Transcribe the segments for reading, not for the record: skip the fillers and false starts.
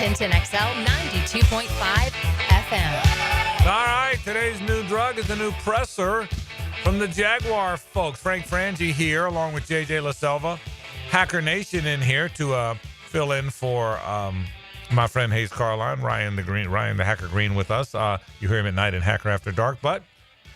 Tintin XL 92.5 FM. All right, today's new drug is the new presser from the Jaguar folks. Frank Frangie here, along with JJ LaSelva. Hacker Nation in here to fill in for my friend Hays Carlyon, Ryan the Hacker Green with us. You hear him at night in Hacker After Dark, but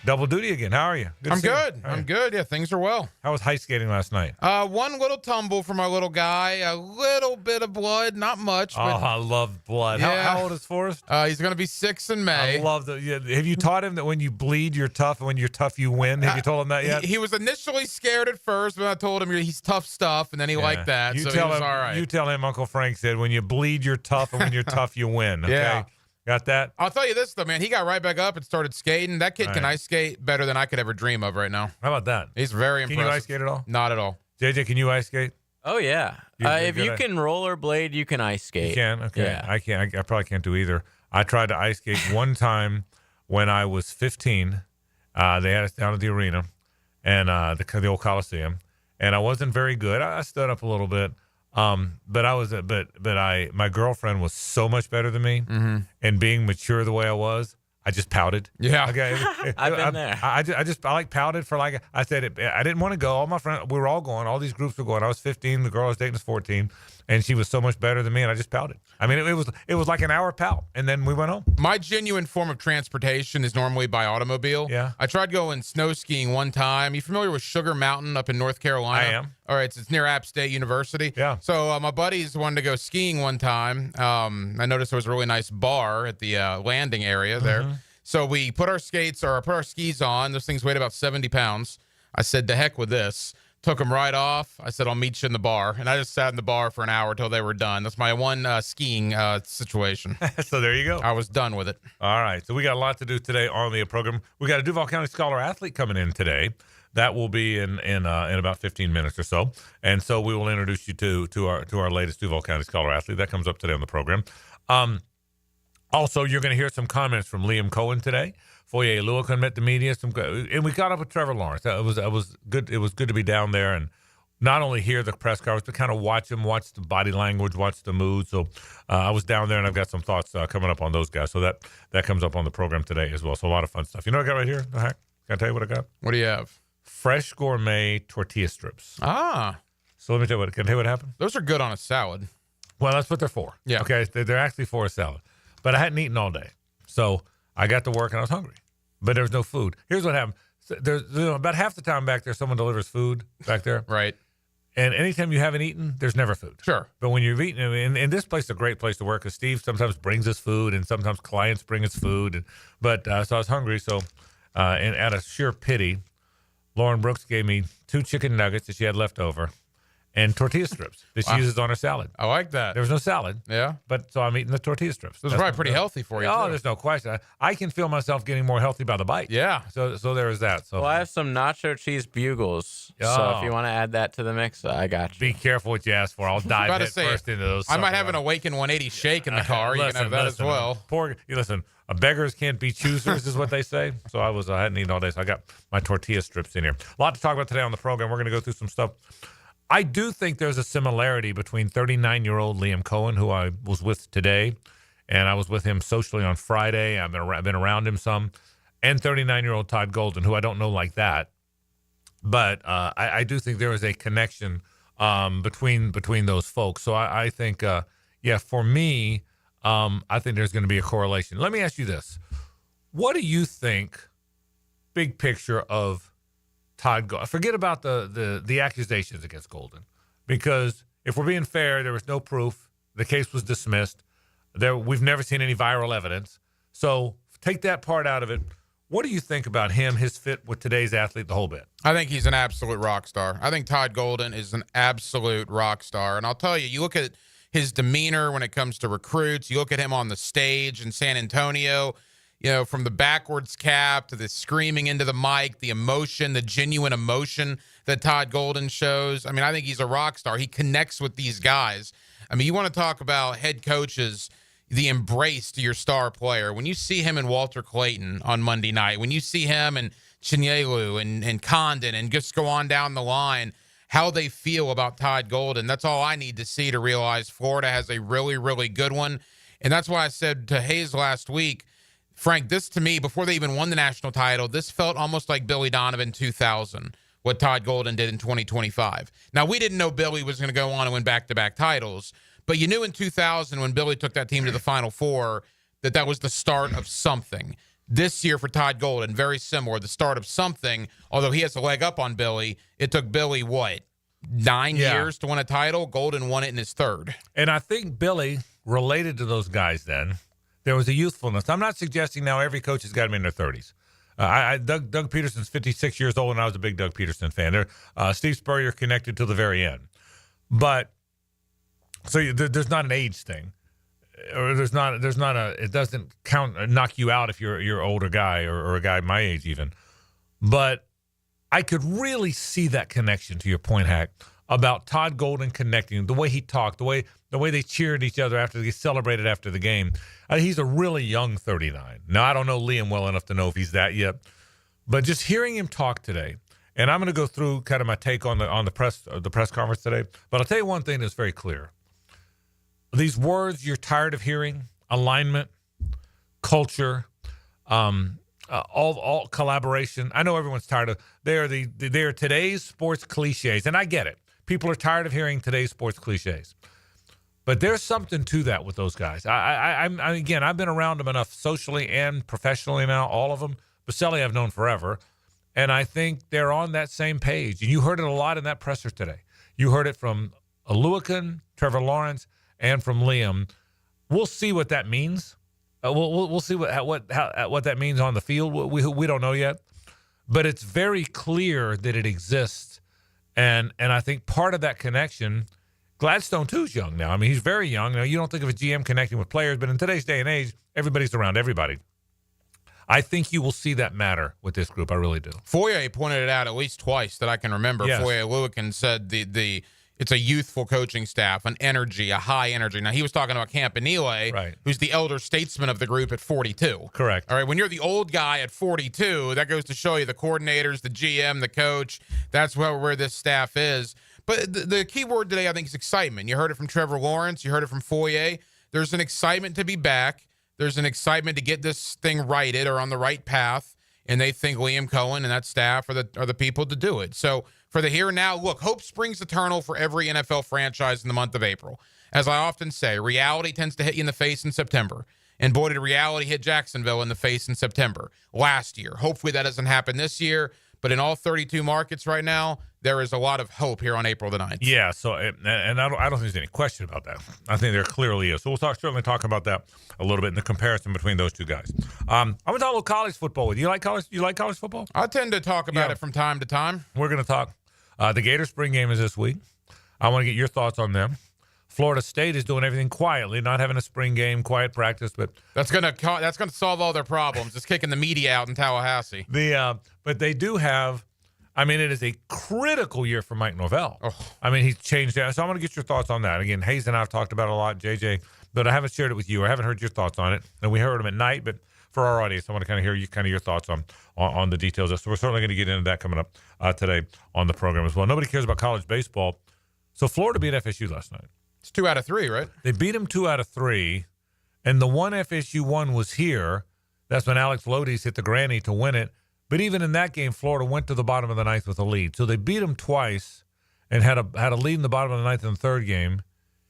double duty again. How are you? I'm good. I'm good. Yeah, things are well. How was ice skating last night? One little tumble for my little guy. A little bit of blood, not much. Oh, I love blood. Yeah. How old is Forrest? He's going to be 6 in May. I love that. Yeah. Have you taught him that when you bleed, you're tough, and when you're tough, you win? Have you told him that yet? He was initially scared at first, but I told him he's tough stuff, and then he liked that. You so tell he was him, all right. You tell him Uncle Frank said, when you bleed, you're tough, and when you're tough, you win. Okay? Yeah. Got that? I'll tell you this, though, man. He got right back up and started skating. That kid can ice skate better than I could ever dream of right now. How about that? He's very impressive. Can you ice skate at all? Not at all. JJ, can you ice skate? Oh, yeah. If you can rollerblade, you can ice skate. You can? Okay. Yeah. I can't. I probably can't do either. I tried to ice skate one time when I was 15. They had us down at the arena and the old Coliseum, and I wasn't very good. I stood up a little bit. My girlfriend was so much better than me, and being mature the way I was, I just pouted. Yeah. Okay. I've been there. I like pouted for like, I said, I didn't want to go. All my friends, we were all going. All these groups were going. I was 15. The girl I was dating was 14, and she was so much better than me, and I just pouted. I mean, it was like an hour pout, and then we went home. My genuine form of transportation is normally by automobile. Yeah. I tried going snow skiing one time. You familiar with Sugar Mountain up in North Carolina? I am. All right, it's near App State University. Yeah. So my buddies wanted to go skiing one time. I noticed there was a really nice bar at the landing area there. So we put our skis on. Those things weighed about 70 pounds. I said, to heck with this. Took them right off. I said, I'll meet you in the bar. And I just sat in the bar for an hour till they were done. That's my one skiing situation. So there you go. I was done with it. All right. So we got a lot to do today on the program. We got a Duval County Scholar athlete coming in today. That will be in about 15 minutes or so. And so we will introduce you to our latest Duval County Scholar athlete. That comes up today on the program. Also, you're going to hear some comments from Liam Cohen today. Foye Luakan met the media, and we got up with Trevor Lawrence. It was good. It was good to be down there and not only hear the press conference, but kind of watch him, watch the body language, watch the mood. So I was down there, and I've got some thoughts coming up on those guys. So that comes up on the program today as well. So a lot of fun stuff. You know what I got right here? Can I tell you what I got? What do you have? Fresh gourmet tortilla strips. Ah. So let me tell you can I tell you what happened? Those are good on a salad. Well, that's what they're for. Yeah. Okay. They're actually for a salad. But I hadn't eaten all day. So I got to work and I was hungry. But there was no food. Here's what happened. There's about half the time back there, someone delivers food back there. Right. And anytime you haven't eaten, there's never food. Sure. But when you've eaten, and this place is a great place to work because Steve sometimes brings us food and sometimes clients bring us food. So I was hungry. So, and out of sheer pity, Lauren Brooks gave me 2 chicken nuggets that she had left over and tortilla strips that she uses on her salad. I like that. There was no salad. Yeah. But so I'm eating the tortilla strips. Those are probably pretty healthy for you. Oh, too. there's no question. I can feel myself getting more healthy by the bite. Yeah. So there is that. So Well, I have some nacho cheese bugles. So Oh. if you want to add that to the mix, I got you. be careful what you ask for. I'll dive about to head say, first into those. I might have suckers. an Awaken 180 shake in the car. You can have that as well. Listen, beggars can't be choosers is what they say. So I hadn't eaten all day, so I got my tortilla strips in here. A lot to talk about today on the program. We're going to go through some stuff. I do think there's a similarity between 39-year-old Liam Cohen, who I was with today, and I was with him socially on Friday. I've been around him some, and 39-year-old Todd Golden, who I don't know like that. But I do think there is a connection between those folks. So I think, for me, I think there's going to be a correlation. Let me ask you this. What do you think, big picture, of Todd Golden? Forget about the accusations against Golden, because if we're being fair, there was no proof. The case was dismissed. We've never seen any viral evidence. So take that part out of it. What do you think about him, his fit with today's athlete, the whole bit? I think he's an absolute rock star. I think Todd Golden is an absolute rock star. And I'll tell you, you look at his demeanor when it comes to recruits. You look at him on the stage in San Antonio, from the backwards cap to the screaming into the mic, the emotion, the genuine emotion that Todd Golden shows. I mean, I think he's a rock star. He connects with these guys. I mean, you want to talk about head coaches, the embrace to your star player. When you see him and Walter Clayton on Monday night, when you see him and Chinyelu and Condon and just go on down the line, how they feel about Todd Golden. That's all I need to see to realize Florida has a really, really good one. And that's why I said to Hays last week, Frank, this to me, before they even won the national title, this felt almost like Billy Donovan 2000, what Todd Golden did in 2025. Now, we didn't know Billy was going to go on and win back-to-back titles, but you knew in 2000 when Billy took that team to the Final Four that was the start of something. This year for Todd Golden, very similar, the start of something, although he has a leg up on Billy. It took Billy, 9 years to win a title? Golden won it in his third. And I think Billy related to those guys then. There was a youthfulness. I'm not suggesting now every coach has got to be in their 30s. Doug Peterson's 56 years old, and I was a big Doug Peterson fan. Steve Spurrier connected to the very end. But so there's not an age thing. Or it doesn't knock you out if you're an older guy or a guy my age even. But I could really see that connection to your point, Hack, about Todd Golden connecting, the way he talked, the way they cheered each other after they celebrated after the game. He's a really young 39. Now, I don't know Liam well enough to know if he's that yet, but just hearing him talk today, and I'm going to go through kind of my take on the press conference today, but I'll tell you one thing that's very clear. These words you're tired of hearing, alignment, culture, all collaboration. I know everyone's tired of. They are today's sports cliches, and I get it. People are tired of hearing today's sports cliches, but there's something to that with those guys. I've been around them enough socially and professionally now, all of them. Baselli I've known forever, and I think they're on that same page. And you heard it a lot in that presser today. You heard it from Aluakin, Trevor Lawrence, and from Liam. We'll see what that means. We'll see what that means on the field. We don't know yet, but it's very clear that it exists, and I think part of that connection. Gladstone too is young now. I mean, he's very young. Now you don't think of a GM connecting with players, but in today's day and age, everybody's around everybody. I think you will see that matter with this group. I really do. Foye pointed it out at least twice that I can remember. Yes. Foye Aluakin said it's a youthful coaching staff, an energy, a high energy. Now, he was talking about Campanile, right, who's the elder statesman of the group at 42. Correct. All right, when you're the old guy at 42, that goes to show you the coordinators, the GM, the coach. That's where this staff is. But the key word today, I think, is excitement. You heard it from Trevor Lawrence. You heard it from Foye. There's an excitement to be back. There's an excitement to get this thing righted or on the right path. And they think Liam Cohen and that staff are the people to do it. So for the here and now, look, hope springs eternal for every NFL franchise in the month of April. As I often say, reality tends to hit you in the face in September. And boy, did reality hit Jacksonville in the face in September last year. Hopefully that doesn't happen this year. But in all 32 markets right now, there is a lot of hope here on April the 9th. Yeah, so and I don't think there's any question about that. I think there clearly is. So we'll certainly talk about that a little bit in the comparison between those two guys. I'm going to talk a little college football with you. You like college football? I tend to talk about it from time to time. We're going to talk. The Gator spring game is this week. I want to get your thoughts on them. Florida State is doing everything quietly, not having a spring game, quiet practice, but that's gonna solve all their problems. Just kicking the media out in Tallahassee. But they do have. I mean, it is a critical year for Mike Norvell. Oh. I mean, he's changed that. So I'm going to get your thoughts on that. Again, Hays and I have talked about it a lot, JJ, but I haven't shared it with you. I haven't heard your thoughts on it. And we heard them at night, but for our audience, I want to kind of hear your thoughts on the details. So we're certainly going to get into that coming up today on the program as well. Nobody cares about college baseball. So Florida beat FSU last night. It's 2 out of 3, right? They beat them 2 out of 3, and the one FSU won was here. That's when Alex Lodi's hit the granny to win it. But even in that game, Florida went to the bottom of the ninth with a lead. So they beat them twice and had a lead in the bottom of the ninth in the third game.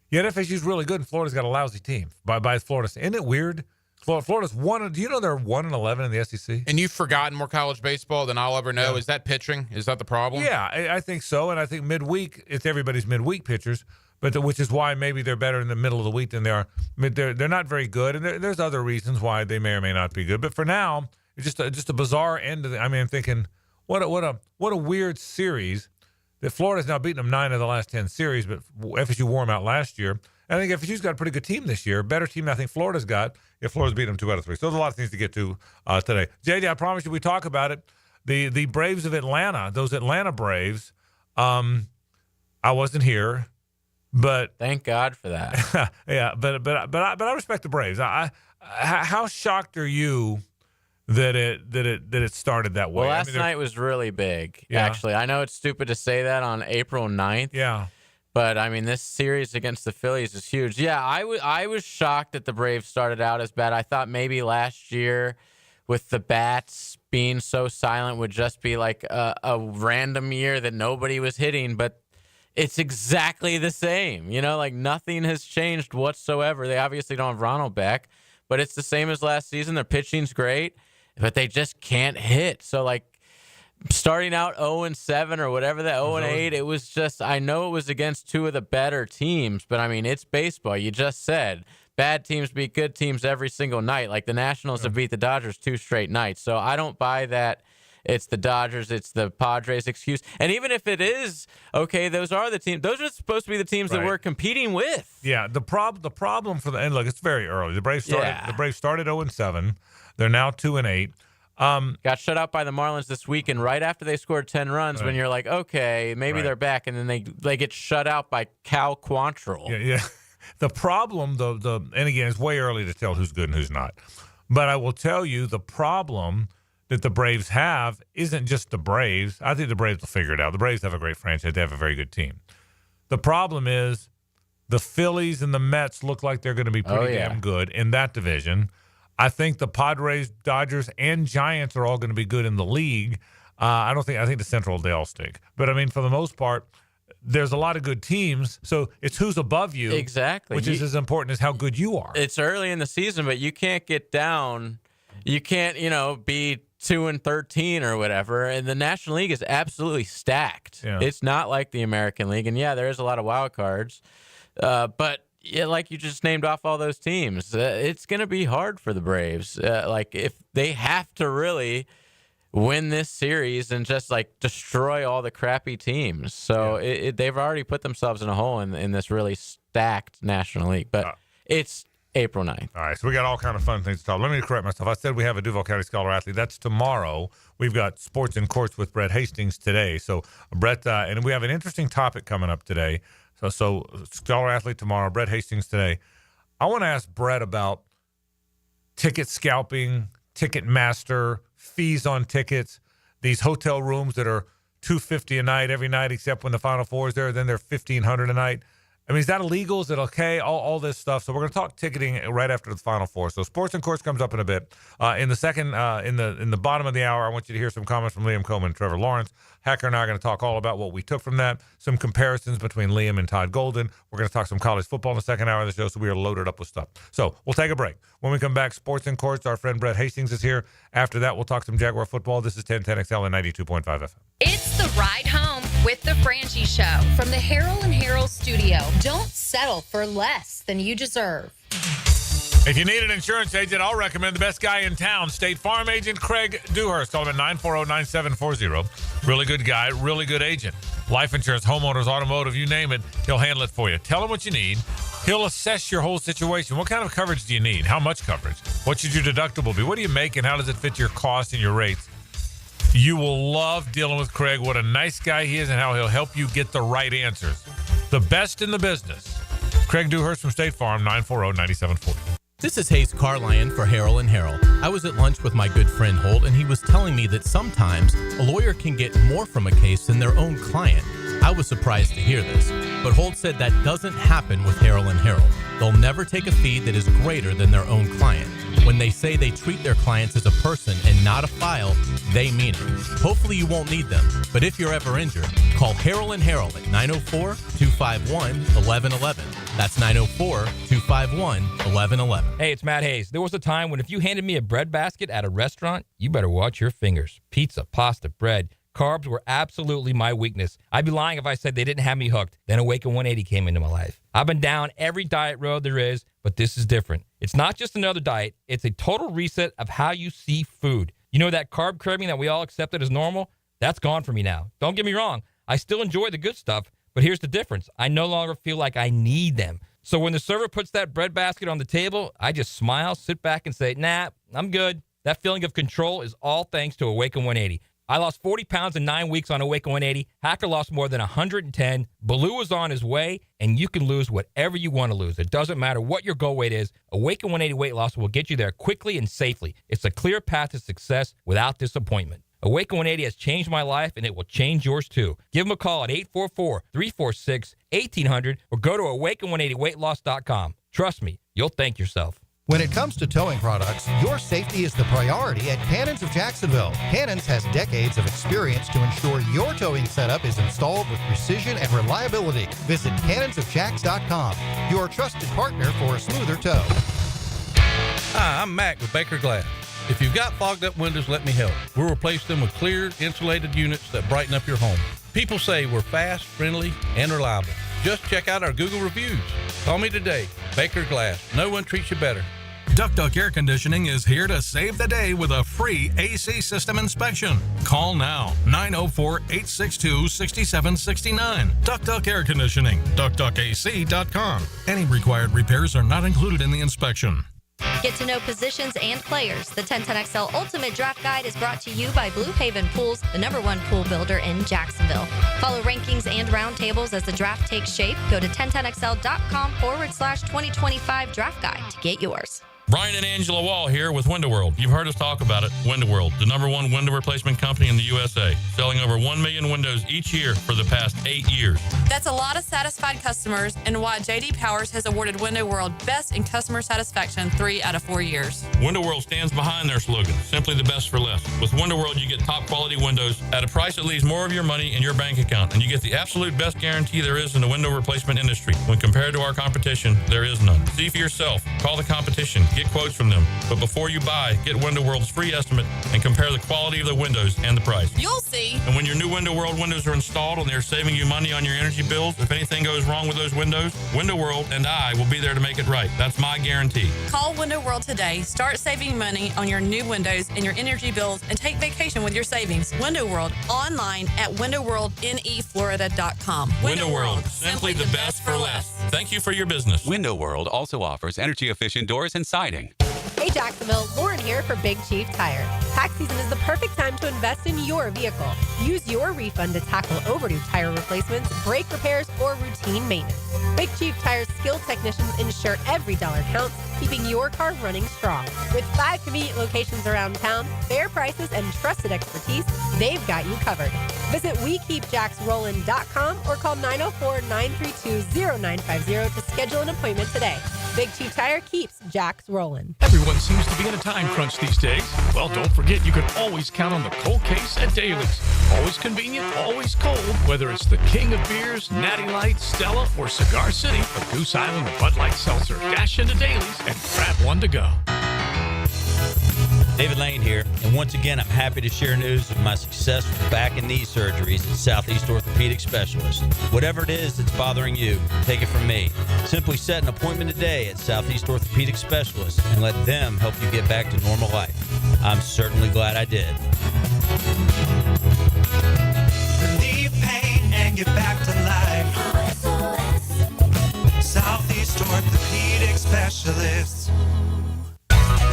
Yet FSU's really good, and Florida's got a lousy team by Florida. Isn't it weird? Florida's one. Do you know they're 1-11 in the SEC? And you've forgotten more college baseball than I'll ever know. Yeah. Is that pitching? Is that the problem? Yeah, I think so. And I think midweek, it's everybody's midweek pitchers. But which is why maybe they're better in the middle of the week than they are. They're not very good, and there's other reasons why they may or may not be good. But for now, it's just a bizarre end of the. I mean, I'm thinking, what a weird series that Florida's now beaten them 9 of the last 10 series, but FSU wore them out last year. And I think FSU's got a pretty good team this year, better team than I think Florida's got. If Florida's beaten them 2 out of 3, so there's a lot of things to get to today. JJ, I promise you, we talk about it. The Braves of Atlanta, those Atlanta Braves. I wasn't here. But thank God for that. Yeah, but I respect the Braves. How shocked are you that it started that way. Well, last night was really big, actually. I know it's stupid to say that on April 9th. Yeah. But, I mean, this series against the Phillies is huge. Yeah, I was shocked that the Braves started out as bad. I thought maybe last year with the bats being so silent would just be like a random year that nobody was hitting, but it's exactly the same. You know, like nothing has changed whatsoever. They obviously don't have Ronald back, but it's the same as last season. Their pitching's great, but they just can't hit. So, like, starting out 0-7 or whatever, that 0-8, it was just, I know it was against two of the better teams, but I mean, it's baseball. You just said bad teams beat good teams every single night. Like the Nationals have beat the Dodgers 2 straight nights. So I don't buy that it's the Dodgers, it's the Padres excuse. And even if it is, okay, those are the teams. Those are supposed to be the teams that we're competing with. Yeah, the problem for the end, look, it's very early. The Braves started 0-7. They're now 2-8. Got shut out by the Marlins this weekend right after they scored 10 runs when you're like, okay, maybe they're back, and then they get shut out by Cal Quantrill. Yeah. The problem, and again, it's way early to tell who's good and who's not. But I will tell you the problem that the Braves have isn't just the Braves. I think the Braves will figure it out. The Braves have a great franchise. They have a very good team. The problem is the Phillies and the Mets look like they're going to be pretty damn good in that division. I think the Padres, Dodgers, and Giants are all going to be good in the league. I think the Central, they all stink. But, I mean, for the most part, there's a lot of good teams. So it's who's above you. Exactly. Which is as important as how good you are. It's early in the season, but you can't get down. You can't, be 2-13 or whatever. And the National League is absolutely stacked. Yeah. It's not like the American League. And, there is a lot of wild cards. But like you just named off all those teams, it's going to be hard for the Braves. Like if they have to really win this series and just like destroy all the crappy teams. So they've already put themselves in a hole in this really stacked National League. But it's April 9th. All right, so we got all kind of fun things to talk. Let me correct myself. I said we have a Duval County Scholar Athlete. That's tomorrow. We've got Sports in Courts with Brett Hastings today. So Brett, and we have an interesting topic coming up today. So Scholar Athlete tomorrow, Brett Hastings today. I want to ask Brett about ticket scalping, Ticketmaster, fees on tickets, these hotel rooms that are $250 a night every night except when the Final Four is there, then they're $1,500 a night. I mean, is that illegal? Is it okay? All this stuff. So we're going to talk ticketing right after the Final Four. So Sports and Courts comes up in a bit. In the second, in the bottom of the hour, I want you to hear some comments from Liam Coen and Trevor Lawrence. Hacker and I are going to talk all about what we took from that, some comparisons between Liam and Todd Golden. We're going to talk some college football in the second hour of the show, so we are loaded up with stuff. So we'll take a break. When we come back, Sports and Courts, our friend Brett Hastings is here. After that, we'll talk some Jaguar football. This is 1010XL and 92.5 FM. It's the ride home with the Frangie Show from the Harold and Harold studio. Don't settle for less than you deserve. If you need an insurance agent, I'll recommend the best guy in town, State Farm agent Craig Dewhurst. Call him at 940-9740. Really good guy, really good agent. Life insurance, homeowners, automotive, you name it, he'll handle it for you. Tell him what you need. He'll assess your whole situation. What kind of coverage do you need? How much coverage? What should your deductible be? What do you make and how does it fit your cost and your rates? You will love dealing with Craig. What a nice guy he is and how he'll help you get the right answers. The best in the business. Craig Dewhurst from State Farm, 940-9740. This is Hays Carlyon for Harold and Harold. I was at lunch with my good friend Holt, and he was telling me that sometimes a lawyer can get more from a case than their own client. I was surprised to hear this, but Holt said that doesn't happen with Harold and Harold. They'll never take a fee that is greater than their own client. When they say they treat their clients as a person and not a file, they mean it. Hopefully you won't need them, but if you're ever injured, call Harold and Harold at 904-251-1111. That's 904-251-1111. Hey, it's Matt Hays. There was a time when if you handed me a bread basket at a restaurant, you better watch your fingers. Pizza, pasta, bread. Carbs were absolutely my weakness. I'd be lying if I said they didn't have me hooked. Then Awaken 180 came into my life. I've been down every diet road there is, but this is different. It's not just another diet. It's a total reset of how you see food. You know that carb craving that we all accepted as normal? That's gone for me now. Don't get me wrong. I still enjoy the good stuff, but here's the difference. I no longer feel like I need them. So when the server puts that bread basket on the table, I just smile, sit back, and say, nah, I'm good. That feeling of control is all thanks to Awaken 180. I lost 40 pounds in 9 weeks on Awaken 180. Hacker lost more than 110. Baloo is on his way, and you can lose whatever you want to lose. It doesn't matter what your goal weight is. Awaken 180 weight loss will get you there quickly and safely. It's a clear path to success without disappointment. Awaken 180 has changed my life, and it will change yours too. Give them a call at 844-346-1800 or go to awaken180weightloss.com. Trust me, you'll thank yourself. When it comes to towing products, your safety is the priority at Cannons of Jacksonville. Cannons has decades of experience to ensure your towing setup is installed with precision and reliability. Visit cannonsofjacks.com, your trusted partner for a smoother tow. Hi, I'm Mac with Baker Glass. If you've got fogged up windows, let me help. We'll replace them with clear, insulated units that brighten up your home. People say we're fast, friendly, and reliable. Just check out our Google reviews. Call me today. Baker Glass. No one treats you better. Duck Duck Air Conditioning is here to save the day with a free AC system inspection. Call now, 904-862-6769. Duck Duck Air Conditioning, duckduckac.com. Any required repairs are not included in the inspection. Get to know positions and players. The 1010XL Ultimate Draft Guide is brought to you by Blue Haven Pools, the #1 pool builder in Jacksonville. Follow rankings and roundtables as the draft takes shape. Go to 1010XL.com/2025 draft guide to get yours. Brian and Angela Wall here with Window World. You've heard us talk about it. Window World, the #1 window replacement company in the USA, selling over 1 million windows each year for the past 8 years. That's a lot of satisfied customers and why J.D. Powers has awarded Window World Best in Customer Satisfaction 3 out of 4 years. Window World stands behind their slogan, simply the best for less. With Window World, you get top quality windows at a price that leaves more of your money in your bank account, and you get the absolute best guarantee there is in the window replacement industry. When compared to our competition, there is none. See for yourself. Call the competition. Get quotes from them. But before you buy, get Window World's free estimate and compare the quality of the windows and the price. You'll see. And when your new Window World windows are installed and they're saving you money on your energy bills, if anything goes wrong with those windows, Window World and I will be there to make it right. That's my guarantee. Call Window World today. Start saving money on your new windows and your energy bills and take vacation with your savings. Window World, online at windowworldneflorida.com. Window World, simply the best for less. Thank you for your business. Window World also offers energy-efficient doors and siding. Hey Jacksonville, Lauren here for Big Chief Tire. Tax season is the perfect time to invest in your vehicle. Use your refund to tackle overdue tire replacements, brake repairs, or routine maintenance. Big Chief Tire's skilled technicians ensure every dollar counts, keeping your car running strong. With 5 convenient locations around town, fair prices, and trusted expertise, they've got you covered. Visit WeKeepJacksRollin.com or call 904-932-0950 to schedule an appointment today. Big Chief Tire keeps Jacks rolling. Everyone seems to be in a time crunch these days. Well, don't forget you can always count on the cold case at Daly's. Always convenient, always cold. Whether it's the king of beers, Natty Light, Stella, or Cigar City, or Goose Island, or Bud Light Seltzer, dash into Daly's and grab one to go. David Lane here, and once again, I'm happy to share news of my success with back and knee surgeries at Southeast Orthopedic Specialists. Whatever it is that's bothering you, take it from me. Simply set an appointment today at Southeast Orthopedic Specialists and let them help you get back to normal life. I'm certainly glad I did. Relieve pain and get back to life. Southeast Orthopedic Specialists.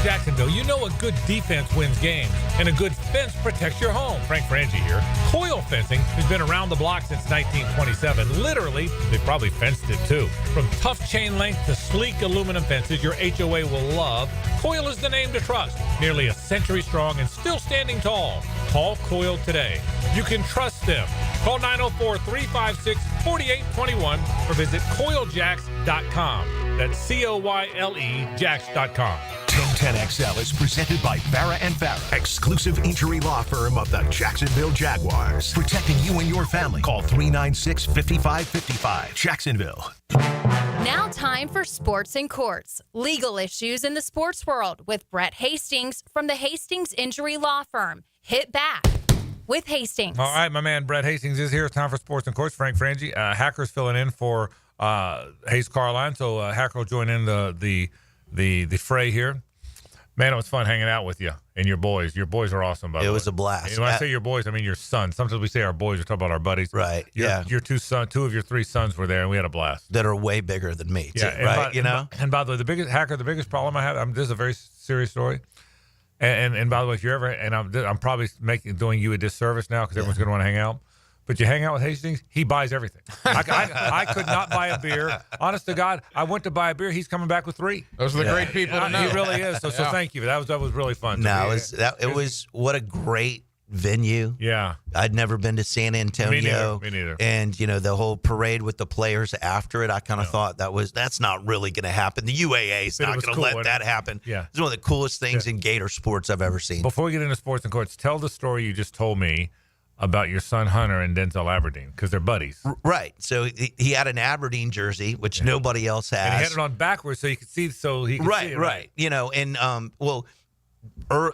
Jacksonville, you know a good defense wins games, and a good fence protects your home. Frank Frangie here. Coil Fencing has been around the block since 1927. Literally, they probably fenced it too. From tough chain link to sleek aluminum fences your HOA will love, Coil is the name to trust. Nearly a century strong and still standing tall. Call Coil today. You can trust them. Call 904-356-4821 or visit coiljacks.com. That's COYLE Jacks.com. 1010XL is presented by Farah & Farah, exclusive injury law firm of the Jacksonville Jaguars. Protecting you and your family. Call 396-5555. Jacksonville. Now time for Sports and Courts, legal issues in the sports world with Brett Hastings from the Hastings Injury Law Firm. Hit back with Hastings. All right, my man Brett Hastings is here. It's time for Sports and Courts. Frank Frangie. Hacker's filling in for Hays Carlyon, so Hacker will join in the fray here. Man, it was fun hanging out with you and your boys. Your boys are awesome, by the way. It was a blast. And when I say your boys, I mean your sons. Sometimes we say our boys, we're talking about our buddies. Right, Your two of your 3 sons were there, and we had a blast. That are way bigger than me, too, yeah, right? And by the way, the biggest problem I have, this is a very serious story. And by the way, if you're ever, and I'm probably doing you a disservice now because everyone's going to want to hang out. But you hang out with Hastings, he buys everything. I could not buy a beer. Honest to God, I went to buy a beer. He's coming back with 3. Those are the great people to know. He really is. So thank you. That was really fun. No, it was what a great venue. Yeah. I'd never been to San Antonio. Me neither. And, the whole parade with the players after it, I kind of thought that's not really going to happen. The UAA is not going to let that happen. Yeah. It's one of the coolest things in Gator sports I've ever seen. Before we get into sports and courts, tell the story you just told me about your son Hunter and Denzel Aberdeen, because they're buddies. Right. So he had an Aberdeen jersey, which nobody else has. And he had it on backwards so he could see. Right. And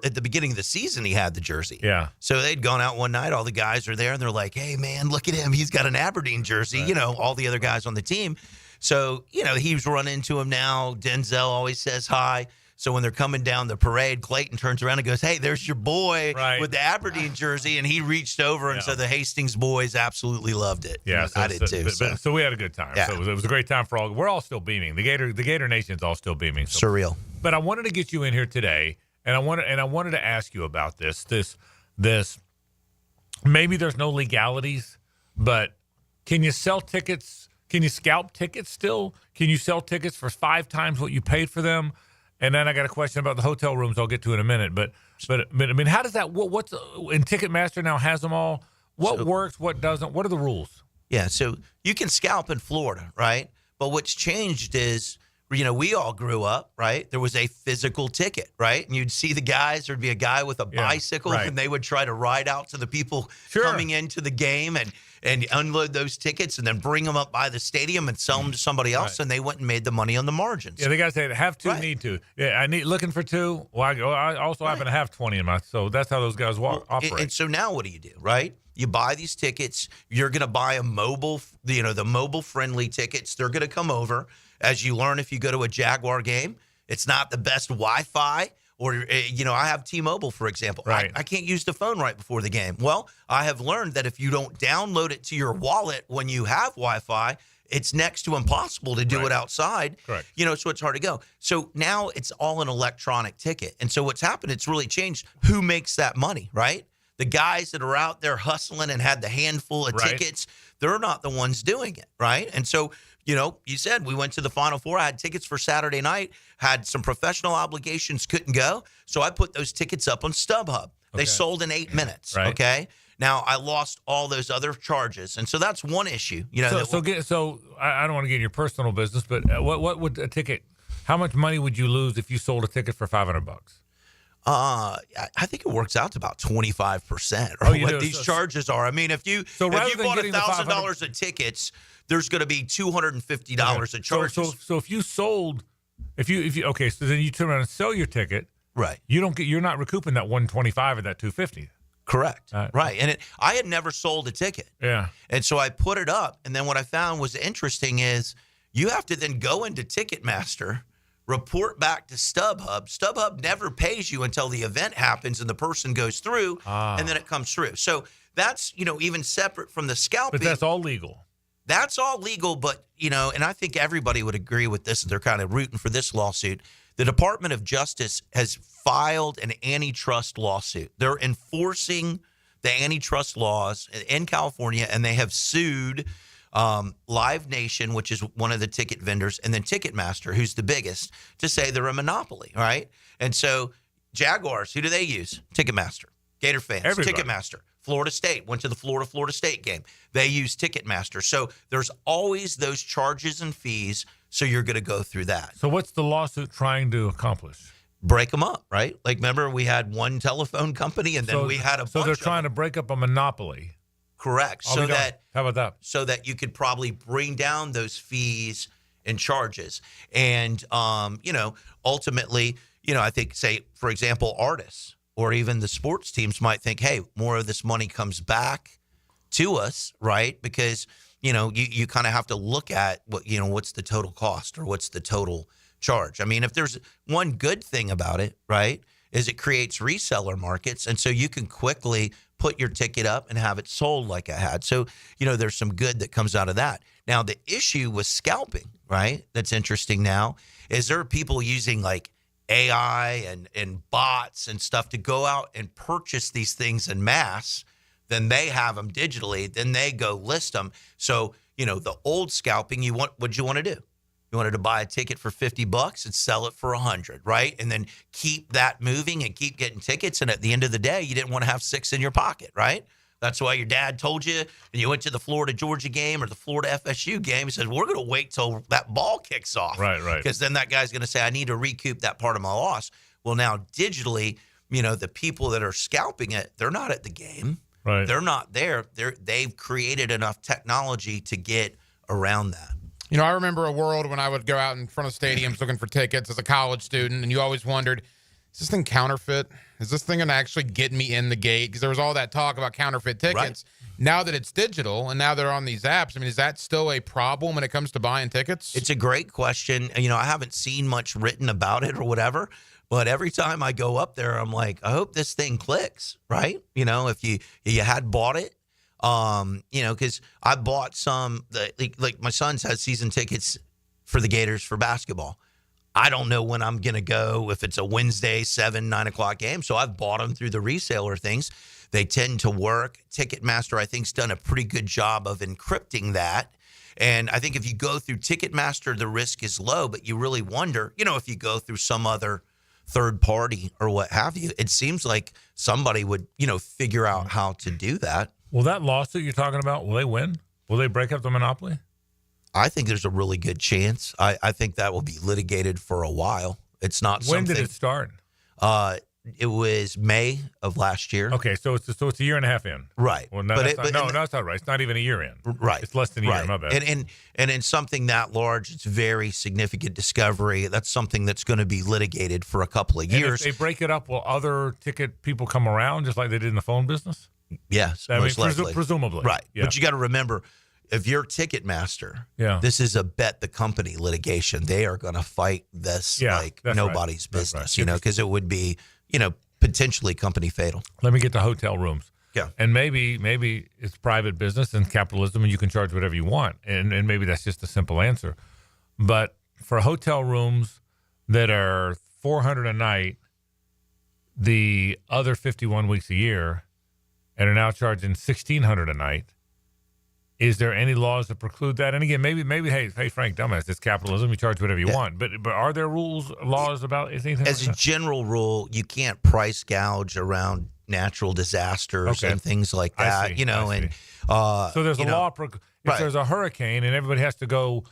at the beginning of the season, he had the jersey. Yeah. So they'd gone out one night. All the guys are there, and they're like, "Hey, man, look at him. He's got an Aberdeen jersey." Right. All the other guys on the team. So he's running into him now. Denzel always says hi. So when they're coming down the parade, Clayton turns around and goes, "Hey, there's your boy with the Aberdeen jersey." And he reached over, and so the Hastings boys absolutely loved it. Yeah, I did too. So we had a good time. Yeah. So it was a great time for all. We're all still beaming. The Gator Nation's all still beaming. So. Surreal. But I wanted to get you in here today, and I wanted to ask you about this. Maybe there's no legalities, but can you sell tickets? Can you scalp tickets still? Can you sell tickets for 5 times what you paid for them? And then I got a question about the hotel rooms I'll get to in a minute. But I mean, how does that, what's, and Ticketmaster now has them all. What works, what doesn't? What are the rules? Yeah, so you can scalp in Florida, right? But what's changed is, we all grew up, right? There was a physical ticket, right? And you'd see the guys, there'd be a guy with a bicycle, and they would try to ride out to the people coming into the game and unload those tickets and then bring them up by the stadium and sell them to somebody else, and they went and made the money on the margins. Yeah, the guys say, have 2, need 2. Yeah, I need looking for 2. Well, I also happen to have 20 in my, so that's how those guys operate. And so now what do, right? You buy these tickets. You're going to buy a mobile, the mobile-friendly tickets. They're going to come over. As you learn, if you go to a Jaguar game, it's not the best Wi-Fi. Or, I have T-Mobile, for example. Right. I can't use the phone right before the game. Well, I have learned that if you don't download it to your wallet when you have Wi-Fi, it's next to impossible to do it outside. Correct. So it's hard to go. So now it's all an electronic ticket. And so what's happened, it's really changed who makes that money, right? The guys that are out there hustling and had the handful of tickets, they're not the ones doing it, right? And so, you said we went to the Final Four. I had tickets for Saturday night, had some professional obligations, couldn't go. So I put those tickets up on StubHub. They sold in 8 minutes, okay? Now, I lost all those other charges. And so that's one issue. So I don't want to get in your personal business, but what would a ticket, how much money would you lose if you sold a ticket for $500? I think it works out to about 25% or what these charges are. I mean, if you bought $1,000 of tickets, there's going to be $250 of charges. So if you sold, so then you turn around and sell your ticket, right? You're not recouping that $125 or that $250. Correct. Right. And I had never sold a ticket. Yeah. And so I put it up, and then what I found was interesting is you have to then go into Ticketmaster, report back to StubHub. StubHub never pays you until the event happens and the person goes through, and then it comes through. So that's, even separate from the scalping. But that's all legal. That's all legal, but, and I think everybody would agree with this. They're kind of rooting for this lawsuit. The Department of Justice has filed an antitrust lawsuit. They're enforcing the antitrust laws in California, and they have sued Live Nation, which is one of the ticket vendors, and then Ticketmaster, who's the biggest, to say they're a monopoly, right? And so Jaguars, who do they use? Ticketmaster. Gator fans, Ticketmaster. Florida State, went to the Florida State game. They use Ticketmaster. So there's always those charges and fees, so you're going to go through that. So what's the lawsuit trying to accomplish? Break them up, right? Like, remember, we had one telephone company, and then we had a bunch. So they're trying to break up a monopoly. Correct. How about that? So that you could probably bring down those fees and charges. And, ultimately, I think, say, for example, artists or even the sports teams might think, hey, more of this money comes back to us, right? Because, you kind of have to look at what's the total cost or what's the total charge. I mean, if there's one good thing about it, right, is it creates reseller markets. And so you can quickly put your ticket up and have it sold like I had. So, there's some good that comes out of that. Now, the issue with scalping, right, that's interesting now, is there are people using like AI and bots and stuff to go out and purchase these things en masse. Then they have them digitally. Then they go list them. So, the old scalping, what'd you want to do? You wanted to buy a ticket for $50 and sell it for $100, right? And then keep that moving and keep getting tickets. And at the end of the day, you didn't want to have 6 in your pocket, right? That's why your dad told you, and you went to the Florida-Georgia game or the Florida-FSU game. He says, we're going to wait till that ball kicks off. Right. Because then that guy's going to say, I need to recoup that part of my loss. Well, now digitally, the people that are scalping it, they're not at the game. Right. They're not there. They've created enough technology to get around that. I remember a world when I would go out in front of stadiums looking for tickets as a college student, and you always wondered, is this thing counterfeit? Is this thing going to actually get me in the gate? Because there was all that talk about counterfeit tickets. Right. Now that it's digital and now they're on these apps, is that still a problem when it comes to buying tickets? It's a great question. I haven't seen much written about it or whatever, but every time I go up there, I'm like, I hope this thing clicks, right? If you had bought it, because I bought some, like my son's has season tickets for the Gators for basketball. I don't know when I'm going to go, if it's a Wednesday, 7, 9 o'clock game. So I've bought them through the reseller things. They tend to work. Ticketmaster, I think, has done a pretty good job of encrypting that. And I think if you go through Ticketmaster, the risk is low, but you really wonder, if you go through some other third party or what have you, it seems like somebody would, figure out how to do that. Well, that lawsuit you're talking about, will they win? Will they break up the monopoly? I think there's a really good chance. I think that will be litigated for a while. It's not When something. did it start? It was May of last year. Okay, so it's a year and a half in. Right. Well, no, that's not right. It's not even a year in. Right. It's less than a year. My bad. And in something that large, it's very significant discovery. That's something that's going to be litigated for a couple of years. And if they break it up, will other ticket people come around just like they did in the phone business? Yes, most likely. Presumably. Right. Yeah. But you got to remember, if you're Ticketmaster, this is a bet the company litigation. They are going to fight this like nobody's business, because it would be, potentially company fatal. Let me get to hotel rooms. Yeah. And maybe it's private business and capitalism and you can charge whatever you want. And maybe that's just a simple answer. But for hotel rooms that are $400 a night, the other 51 weeks a year, and are now charging $1,600 a night, is there any laws that preclude that? And again, maybe, hey, Frank, dumbass, it's capitalism. You charge whatever you want. But are there laws about anything? As a general rule, you can't price gouge around natural disasters and things like that. So there's a law. If there's a hurricane and everybody has to go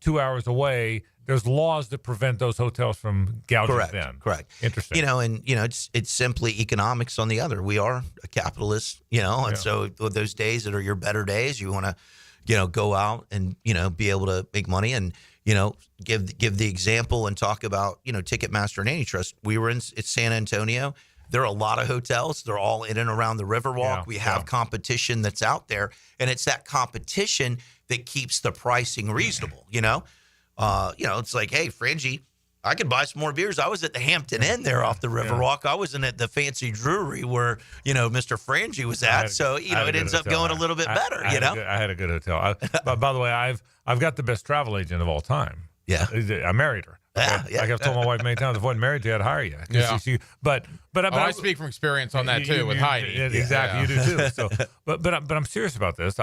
2 hours away, there's laws that prevent those hotels from gouging them. Correct. Interesting. It's simply economics on the other. We are a capitalist, and so those days that are your better days, you want to, go out and, be able to make money and, give the example and talk about, Ticketmaster and Antitrust. We were in San Antonio. There are a lot of hotels. They're all in and around the Riverwalk. Yeah, we have competition that's out there, and it's that competition that keeps the pricing reasonable, it's like, hey, Frangie, I could buy some more beers. I was at the Hampton Inn there off the Riverwalk. I wasn't at the fancy brewery where, Mr. Frangie was at. So, it ends up going a little bit better, I had a good hotel. By the way, I've got the best travel agent of all time. Yeah. I married her. Like I've told my wife many times, if I wasn't married to you, I'd hire you. Yeah. But I speak from experience on that too with Heidi. Exactly, you do too. So, but I'm serious about this.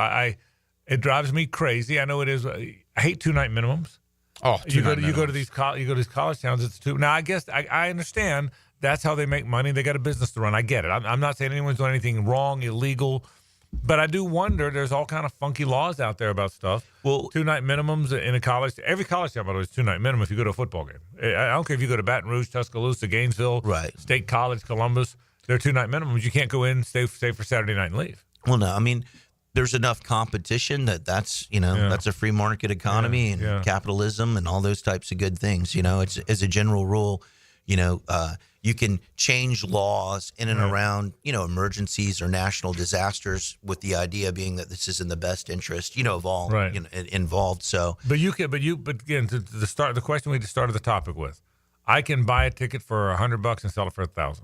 It drives me crazy. I know it is. I hate 2-night minimums. Oh, you go to these college towns. It's 2. Now I guess I understand that's how they make money. They got a business to run. I get it. I'm not saying anyone's doing anything wrong, illegal. But I do wonder, there's all kind of funky laws out there about stuff. Well, 2-night minimums in a college. Every college town, by the way, is 2-night minimum if you go to a football game. I don't care if you go to Baton Rouge, Tuscaloosa, Gainesville, State College, Columbus. They're 2-night minimums. You can't go in, stay for Saturday night and leave. Well, no, I mean, there's enough competition that's a free market economy and capitalism and all those types of good things. It's as a general rule, you can change laws in and around, emergencies or national disasters with the idea being that this is in the best interest, of all involved. So, but again, to start the question we just started the topic with, I can buy a ticket for $100 and sell it for $1,000.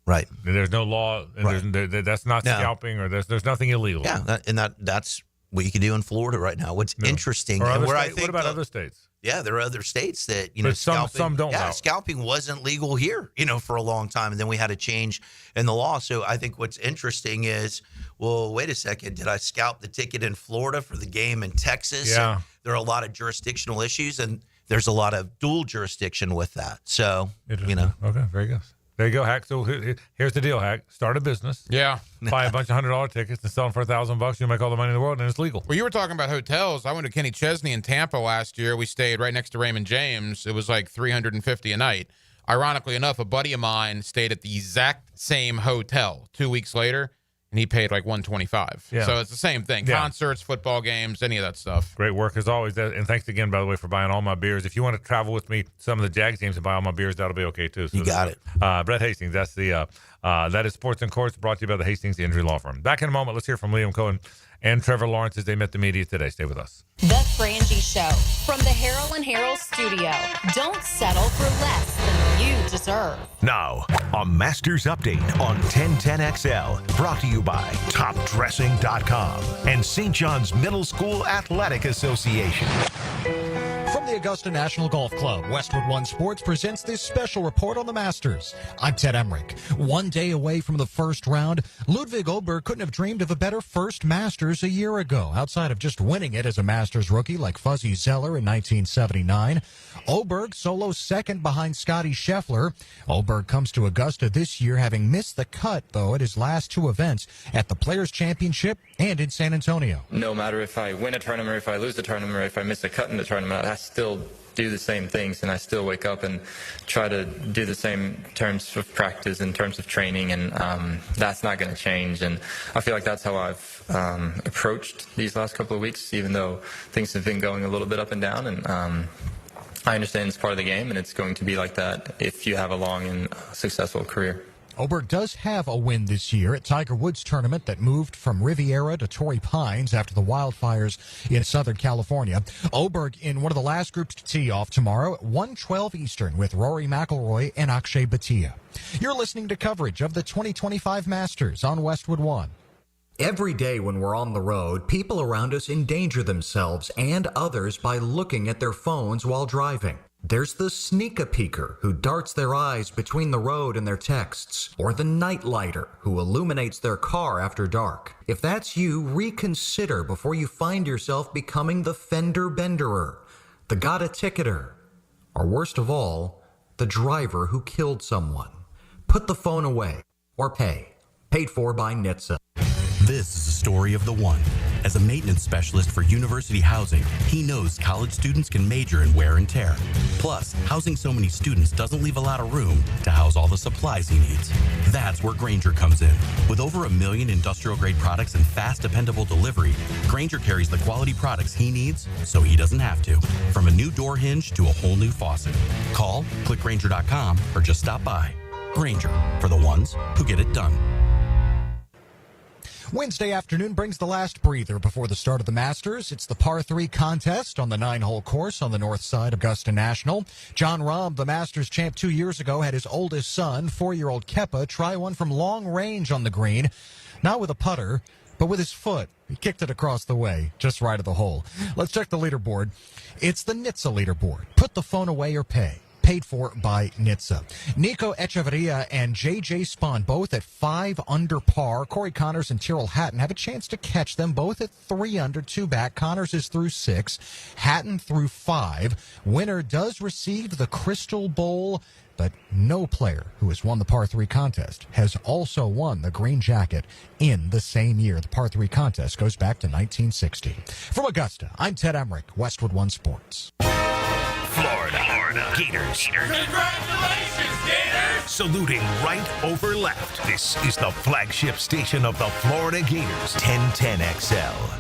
Right. There's no law. That's not scalping, or there's nothing illegal. Yeah, that's what you can do in Florida right now. What's interesting, what I think about other states? Yeah, there are other states that, But some scalping, don't allow it. scalping wasn't legal here, for a long time. And then we had a change in the law. So I think what's interesting is, well, wait a second. Did I scalp the ticket in Florida for the game in Texas? Yeah. And there are a lot of jurisdictional issues, and there's a lot of dual jurisdiction with that. So, Okay, very good. There you go, Hack. So here's the deal, Hack. Start a business. Yeah. Buy a bunch of $100 tickets and sell them for $1,000. You'll make all the money in the world, and it's legal. Well, you were talking about hotels. I went to Kenny Chesney in Tampa last year. We stayed right next to Raymond James. It was like $350 a night. Ironically enough, a buddy of mine stayed at the exact same hotel 2 weeks later, and he paid like $125. Yeah. So it's the same thing. Yeah. Concerts, football games, any of that stuff. Great work as always. And thanks again, by the way, for buying all my beers. If you want to travel with me, some of the Jags games, and buy all my beers, that'll be okay too. So You got it. Brett Hastings, that's that is Sports and Courts, brought to you by the Hastings Injury Law Firm. Back in a moment, let's hear from Liam Cohen and Trevor Lawrence as they met the media today. Stay with us. The Frangie Show from the Harold and Harold studio. Don't settle for less than you deserve. Now, a Masters update on 1010XL, brought to you by TopDressing.com and St. John's Middle School Athletic Association. From the Augusta National Golf Club, Westwood One Sports presents this special report on the Masters. I'm Ted Emmerich. 1 day away from the first round, Ludwig Oberg couldn't have dreamed of a better first Masters a year ago, outside of just winning it as a Masters rookie like Fuzzy Zeller in 1979. Oberg solo second behind Scotty Scheffler. Oberg comes to Augusta this year having missed the cut, though, at his last two events at the Players' Championship and in San Antonio. No matter if I win a tournament or if I lose the tournament or if I miss a cut in the tournament, I still do the same things, and I still wake up and try to do the same terms of practice in terms of training, and that's not going to change. And I feel like that's how I've approached these last couple of weeks, even though things have been going a little bit up and down. And I understand it's part of the game, and it's going to be like that if you have a long and successful career. Oberg does have a win this year at Tiger Woods' tournament that moved from Riviera to Torrey Pines after the wildfires in Southern California. Oberg in one of the last groups to tee off tomorrow at 1:12 Eastern with Rory McIlroy and Akshay Bhatia. You're listening to coverage of the 2025 Masters on Westwood One. Every day when we're on the road, people around us endanger themselves and others by looking at their phones while driving. There's the sneak-a-peeker who darts their eyes between the road and their texts, or the nightlighter who illuminates their car after dark. If that's you, reconsider before you find yourself becoming the fender benderer, the got-a-ticketer, or worst of all, the driver who killed someone. Put the phone away or pay. Paid for by NHTSA. This is the story of the one. As a maintenance specialist for university housing, he knows college students can major in wear and tear. Plus, housing so many students doesn't leave a lot of room to house all the supplies he needs. That's where Grainger comes in. With over 1 million industrial-grade products and fast, dependable delivery, Grainger carries the quality products he needs so he doesn't have to. From a new door hinge to a whole new faucet. Call, click Grainger.com, or just stop by. Grainger, for the ones who get it done. Wednesday afternoon brings the last breather before the start of the Masters. It's the par 3 contest on the 9-hole course on the north side of Augusta National. John Rahm, the Masters champ 2 years ago, had his oldest son, 4-year-old Kepa, try one from long range on the green. Not with a putter, but with his foot. He kicked it across the way, just right of the hole. Let's check the leaderboard. It's the NHTSA leaderboard. Put the phone away or pay. Paid for by NHTSA. Nico Echeverria and J.J. Spahn both at 5 under par. Corey Connors and Tyrrell Hatton have a chance to catch them both at 3 under, 2 back. Connors is through 6. Hatton through 5. Winner does receive the Crystal Bowl, but no player who has won the par 3 contest has also won the green jacket in the same year. The par 3 contest goes back to 1960. From Augusta, I'm Ted Emmerich, Westwood One Sports. Florida Gators. Congratulations, Gators! Saluting right over left. This is the flagship station of the Florida Gators, 1010XL.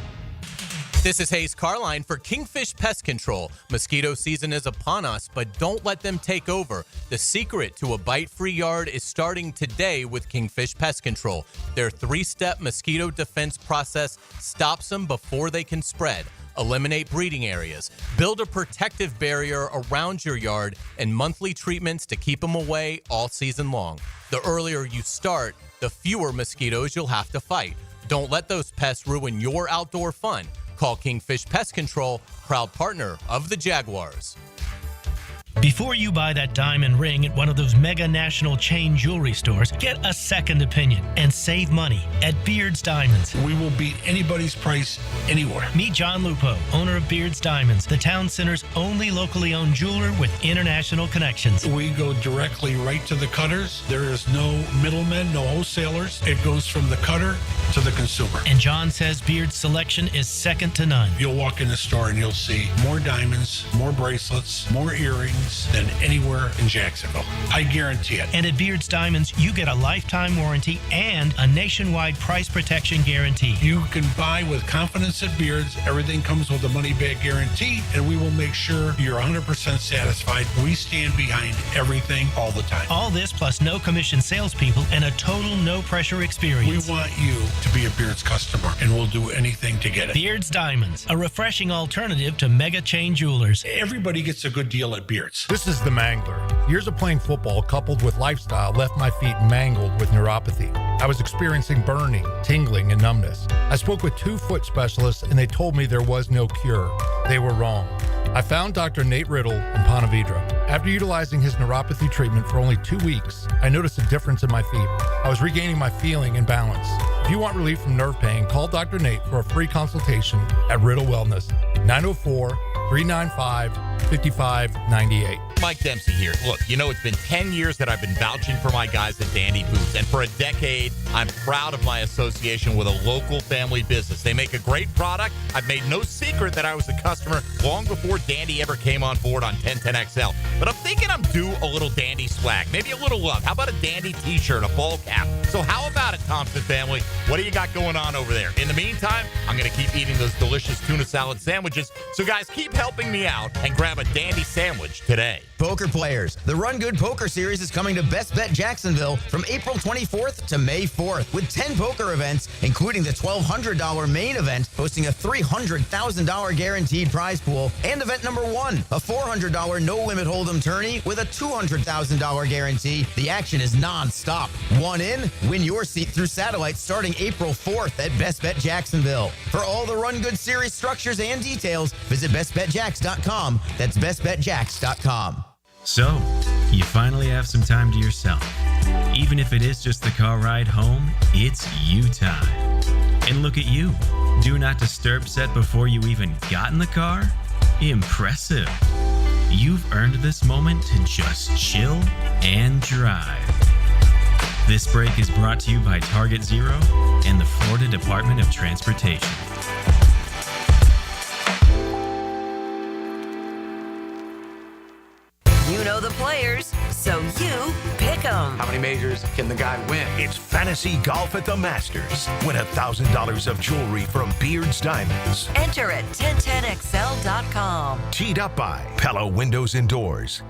This is Hays Carlyon for Kingfish Pest Control. Mosquito season is upon us, but don't let them take over. The secret to a bite-free yard is starting today with Kingfish Pest Control. Their 3-step mosquito defense process stops them before they can spread. Eliminate breeding areas, build a protective barrier around your yard, and monthly treatments to keep them away all season long. The earlier you start, the fewer mosquitoes you'll have to fight. Don't let those pests ruin your outdoor fun. Call Kingfish Pest Control, proud partner of the Jaguars. Before you buy that diamond ring at one of those mega national chain jewelry stores, get a second opinion and save money at Beard's Diamonds. We will beat anybody's price anywhere. Meet John Lupo, owner of Beard's Diamonds, the town center's only locally owned jeweler with international connections. We go directly right to the cutters. There is no middlemen, no wholesalers. It goes from the cutter to the consumer. And John says Beard's selection is second to none. You'll walk in the store and you'll see more diamonds, more bracelets, more earrings than anywhere in Jacksonville. I guarantee it. And at Beard's Diamonds, you get a lifetime warranty and a nationwide price protection guarantee. You can buy with confidence at Beard's. Everything comes with a money-back guarantee, and we will make sure you're 100% satisfied. We stand behind everything all the time. All this plus no commission salespeople and a total no-pressure experience. We want you to be a Beard's customer, and we'll do anything to get it. Beard's Diamonds, a refreshing alternative to mega chain jewelers. Everybody gets a good deal at Beard's. This is the Mangler. Years of playing football coupled with lifestyle left my feet mangled with neuropathy. I was experiencing burning, tingling, and numbness. I spoke with 2 foot specialists and they told me there was no cure. They were wrong. I found Dr. Nate Riddle in Ponte Vedra. After utilizing his neuropathy treatment for only 2 weeks, I noticed a difference in my feet. I was regaining my feeling and balance. If you want relief from nerve pain, call Dr. Nate for a free consultation at Riddle Wellness, 904-395-5598. Mike Dempsey here. Look, you know, it's been 10 years that I've been vouching for my guys at Dandy Boots, and for a decade, I'm proud of my association with a local family business. They make a great product. I've made no secret that I was a customer long before Dandy ever came on board on 1010XL. But I'm thinking I'm due a little Dandy swag, maybe a little love. How about a Dandy t-shirt, a ball cap? So how about it, Thompson family? What do you got going on over there? In the meantime, I'm going to keep eating those delicious tuna salad sandwiches. So guys, keep helping me out and grab a Dandy sandwich today. Poker players, the Run Good Poker Series is coming to Best Bet Jacksonville from April 24th to May 4th with 10 poker events, including the $1,200 main event, hosting a $300,000 guaranteed prize pool, and event number 1, a $400 no-limit hold'em tourney with a $200,000 guarantee. The action is non-stop. One in, win your seat through satellite starting April 4th at Best Bet Jacksonville. For all the Run Good Series structures and details, visit bestbetjacks.com. That's bestbetjacks.com. So, you finally have some time to yourself. Even if it is just the car ride home, it's you time. And look at you. Do not disturb set before you even got in the car? Impressive. You've earned this moment to just chill and drive. This break is brought to you by Target Zero and the Florida Department of Transportation. You know the players, so you pick them. How many majors can the guy win? It's fantasy golf at the Masters. Win $1,000 of jewelry from Beard's Diamonds. Enter at 1010XL.com. Teed up by Pella Windows and Doors.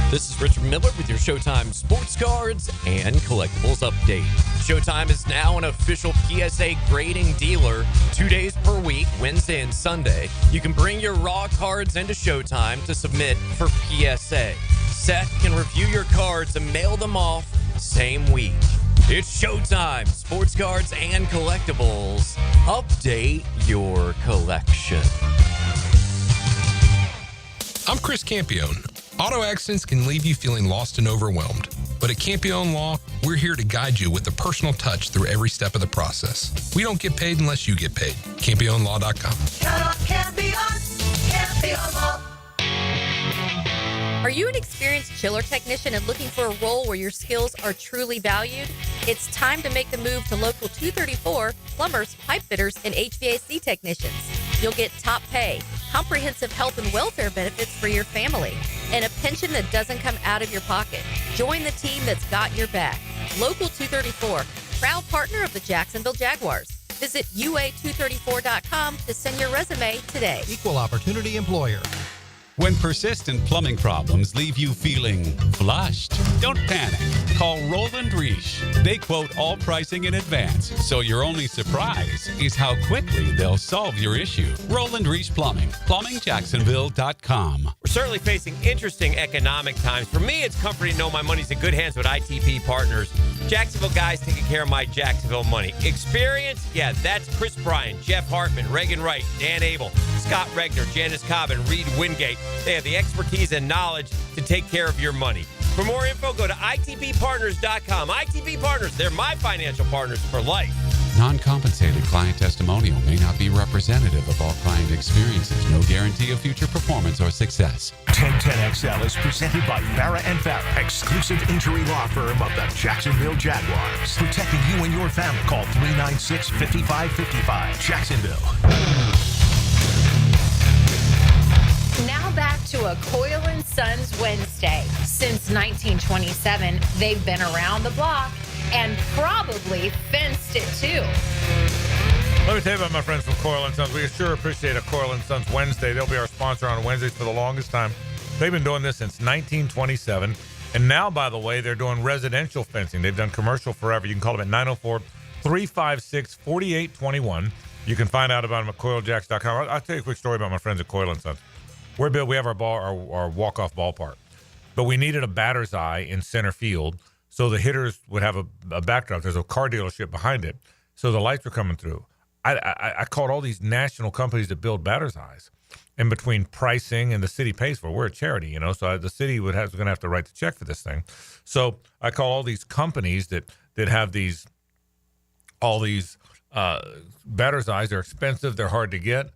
This is Richard Miller with your Showtime Sports Cards and Collectibles Update. Showtime is now an official PSA grading dealer 2 days per week, Wednesday and Sunday. You can bring your raw cards into Showtime to submit for PSA. Seth can review your cards and mail them off same week. It's Showtime Sports Cards and Collectibles. Update your collection. I'm Chris Campione. Auto accidents can leave you feeling lost and overwhelmed. But at Campione Law, we're here to guide you with a personal touch through every step of the process. We don't get paid unless you get paid. CampioneLaw.com. Count on Campione, Campione Law. Are you an experienced chiller technician and looking for a role where your skills are truly valued? It's time to make the move to Local 234, plumbers, pipe fitters, and HVAC technicians. You'll get top pay, comprehensive health and welfare benefits for your family, and a pension that doesn't come out of your pocket. Join the team that's got your back. Local 234, proud partner of the Jacksonville Jaguars. Visit UA234.com to send your resume today. Equal opportunity employer. When persistent plumbing problems leave you feeling flushed, don't panic. Call Roland Reich. They quote all pricing in advance, so your only surprise is how quickly they'll solve your issue. Roland Reich Plumbing. PlumbingJacksonville.com. We're certainly facing interesting economic times. For me, it's comforting to know my money's in good hands with ITP Partners. Jacksonville guys taking care of my Jacksonville money. Experience? Yeah, that's Chris Bryan, Jeff Hartman, Reagan Wright, Dan Abel, Scott Regner, Janice Cobb, and Reed Wingate. They have the expertise and knowledge to take care of your money. For more info, go to itppartners.com. ITP Partners, they're my financial partners for life. Non-compensated client testimonial may not be representative of all client experiences. No guarantee of future performance or success. 1010XL is presented by Farah & Farah, exclusive injury law firm of the Jacksonville Jaguars. Protecting you and your family. Call 396-5555. Jacksonville. Now back to a Coen & Sons Wednesday. Since 1927, they've been around the block and probably fenced it too. Let me tell you about my friends from Coen & Sons. We sure appreciate a Coen & Sons Wednesday. They'll be our sponsor on Wednesdays for the longest time. They've been doing this since 1927. And now, by the way, they're doing residential fencing. They've done commercial forever. You can call them at 904-356-4821. You can find out about them at CoilJacks.com. I'll tell you a quick story about my friends at Coen & Sons. We have our walk-off ballpark, but we needed a batter's eye in center field so the hitters would have a backdrop. There's a car dealership behind it, so the lights were coming through. I called all these national companies that build batter's eyes. In between pricing and the city pays for it. We're a charity, you know, so the city was going to have to write the check for this thing. So I call all these companies that have all these batter's eyes. They're expensive. They're hard to get.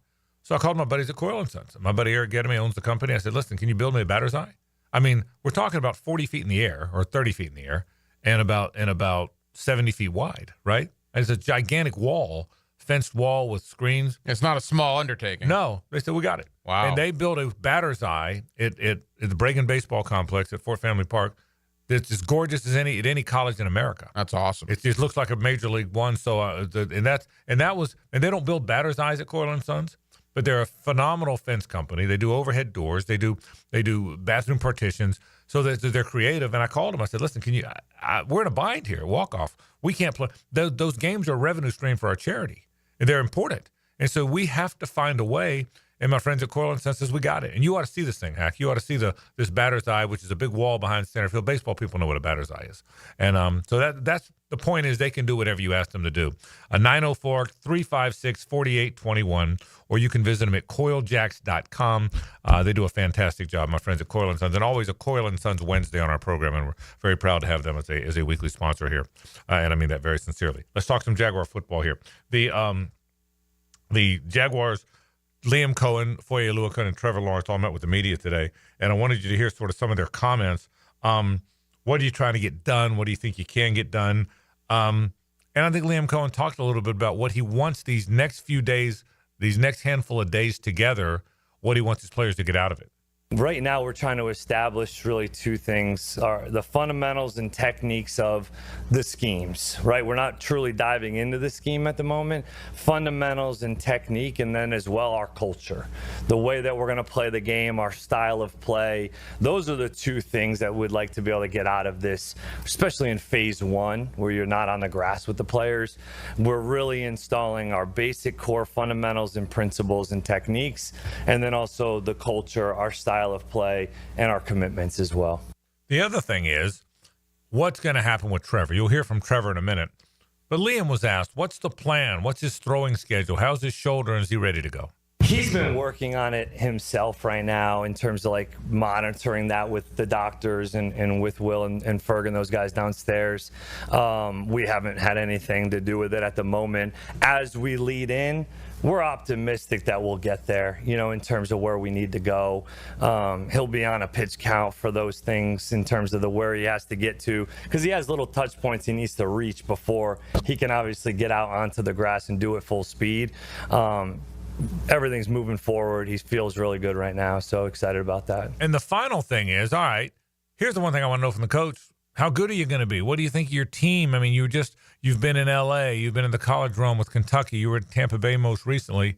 So I called my buddies at Coen & Sons. My buddy Eric Gedemy owns the company. I said, listen, can you build me a batter's eye? I mean, we're talking about 40 feet in the air or 30 feet in the air and about 70 feet wide, right? And it's a gigantic wall, fenced wall with screens. It's not a small undertaking. No. They said, we got it. Wow. And they built a batter's eye at the Bregan Baseball Complex at Fort Family Park. It's as gorgeous as any college in America. That's awesome. It just looks like a Major League One. So and they don't build batter's eyes at Coen & Sons. But they're a phenomenal fence company. They do overhead doors. They do bathroom partitions. So they're creative. And I called them. I said, listen, we're in a bind here. Walk off. We can't play. Those games are a revenue stream for our charity. And they're important. And so we have to find a way. And my friends at Coen & Sons says, we got it. And you ought to see this thing, Hack. You ought to see this batter's eye, which is a big wall behind center field. Baseball people know what a batter's eye is. And so that's the point is they can do whatever you ask them to do. 904-356-4821, or you can visit them at CoilJacks.com. They do a fantastic job, my friends at Coen & Sons, and always a Coen & Sons Wednesday on our program, and we're very proud to have them as a weekly sponsor here. And I mean that very sincerely. Let's talk some Jaguar football here. The Jaguars, Liam Cohen, Foye Oluokun, and Trevor Lawrence all met with the media today, and I wanted you to hear sort of some of their comments. What are you trying to get done? What do you think you can get done? And I think Liam Cohen talked a little bit about what he wants these next few days, these next handful of days together, what he wants his players to get out of it. Right now, we're trying to establish really two things, the fundamentals and techniques of the schemes, right? We're not truly diving into the scheme at the moment. Fundamentals and technique, and then as well our culture, the way that we're going to play the game, our style of play. Those are the two things that we'd like to be able to get out of this, especially in phase one, where you're not on the grass with the players. We're really installing our basic core fundamentals and principles and techniques, and then also the culture, our style of play, and our commitments as well. The other thing is, what's going to happen with Trevor? You'll hear from Trevor in a minute. But Liam was asked, what's the plan? What's his throwing schedule? How's his shoulder? And is he ready to go? He's been working on it himself right now in terms of like monitoring that with the doctors and with Will and Ferg and those guys downstairs. We haven't had anything to do with it at the moment. As we lead in, we're optimistic that we'll get there, in terms of where we need to go. He'll be on a pitch count for those things in terms of where he has to get to, because he has little touch points he needs to reach before he can obviously get out onto the grass and do it full speed. Everything's moving forward. He feels really good right now, so excited about that. And the final thing is, all right, here's the one thing I want to know from the coach. How good are you going to be? What do you think of your team? I mean, you've been in L.A., you've been in the College Rome with Kentucky, you were at Tampa Bay most recently.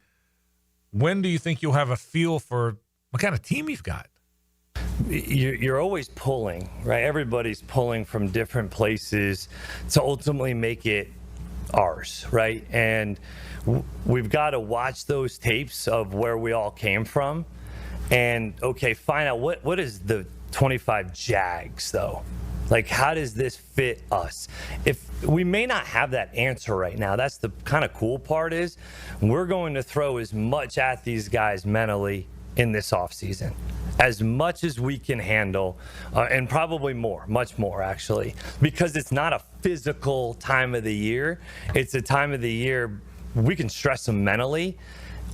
When do you think you'll have a feel for what kind of team you've got? You're always pulling, right? Everybody's pulling from different places to ultimately make it ours, right? And we've got to watch those tapes of where we all came from And, okay, find out what is the 25 Jags, though? Like, how does this fit us? If we may not have that answer right now, that's the kind of cool part is we're going to throw as much at these guys mentally in this offseason, as much as we can handle, and probably more, much more actually, because it's not a physical time of the year. It's a time of the year we can stress them mentally.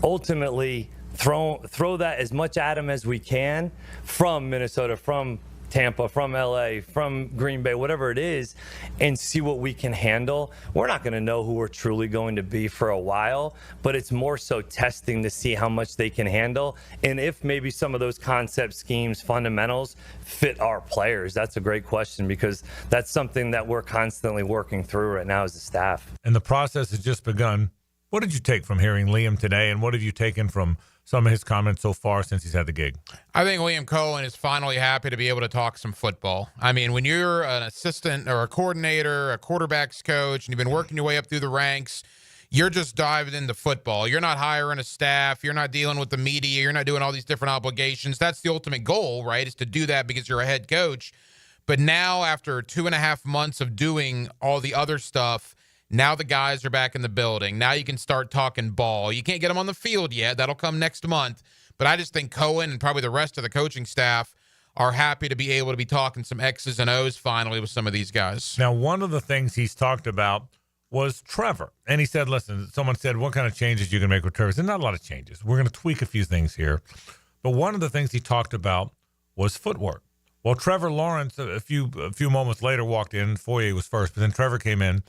Ultimately, throw that as much at them as we can from Minnesota, from Tampa, from LA, from Green Bay, whatever it is, and see what we can handle. We're not going to know who we're truly going to be for a while, but it's more so testing to see how much they can handle and if maybe some of those concept schemes, fundamentals fit our players. That's a great question because that's something that we're constantly working through right now as a staff. And the process has just begun. What did you take from hearing Liam today, and what have you taken from some of his comments so far since he's had the gig? I think Liam Cohen is finally happy to be able to talk some football. I mean, when you're an assistant or a coordinator, a quarterback's coach, and you've been working your way up through the ranks, you're just diving into football. You're not hiring a staff. You're not dealing with the media. You're not doing all these different obligations. That's the ultimate goal, right, is to do that because you're a head coach. But now, after 2.5 months of doing all the other stuff, now the guys are back in the building. Now you can start talking ball. You can't get them on the field yet. That'll come next month. But I just think Cohen and probably the rest of the coaching staff are happy to be able to be talking some X's and O's finally with some of these guys. Now, one of the things he's talked about was Trevor. And he said, listen, someone said, what kind of changes you can make with Trevor? There's not a lot of changes. We're going to tweak a few things here. But one of the things he talked about was footwork. Well, Trevor Lawrence, a few moments later, walked in. Foye was first, but then Trevor came in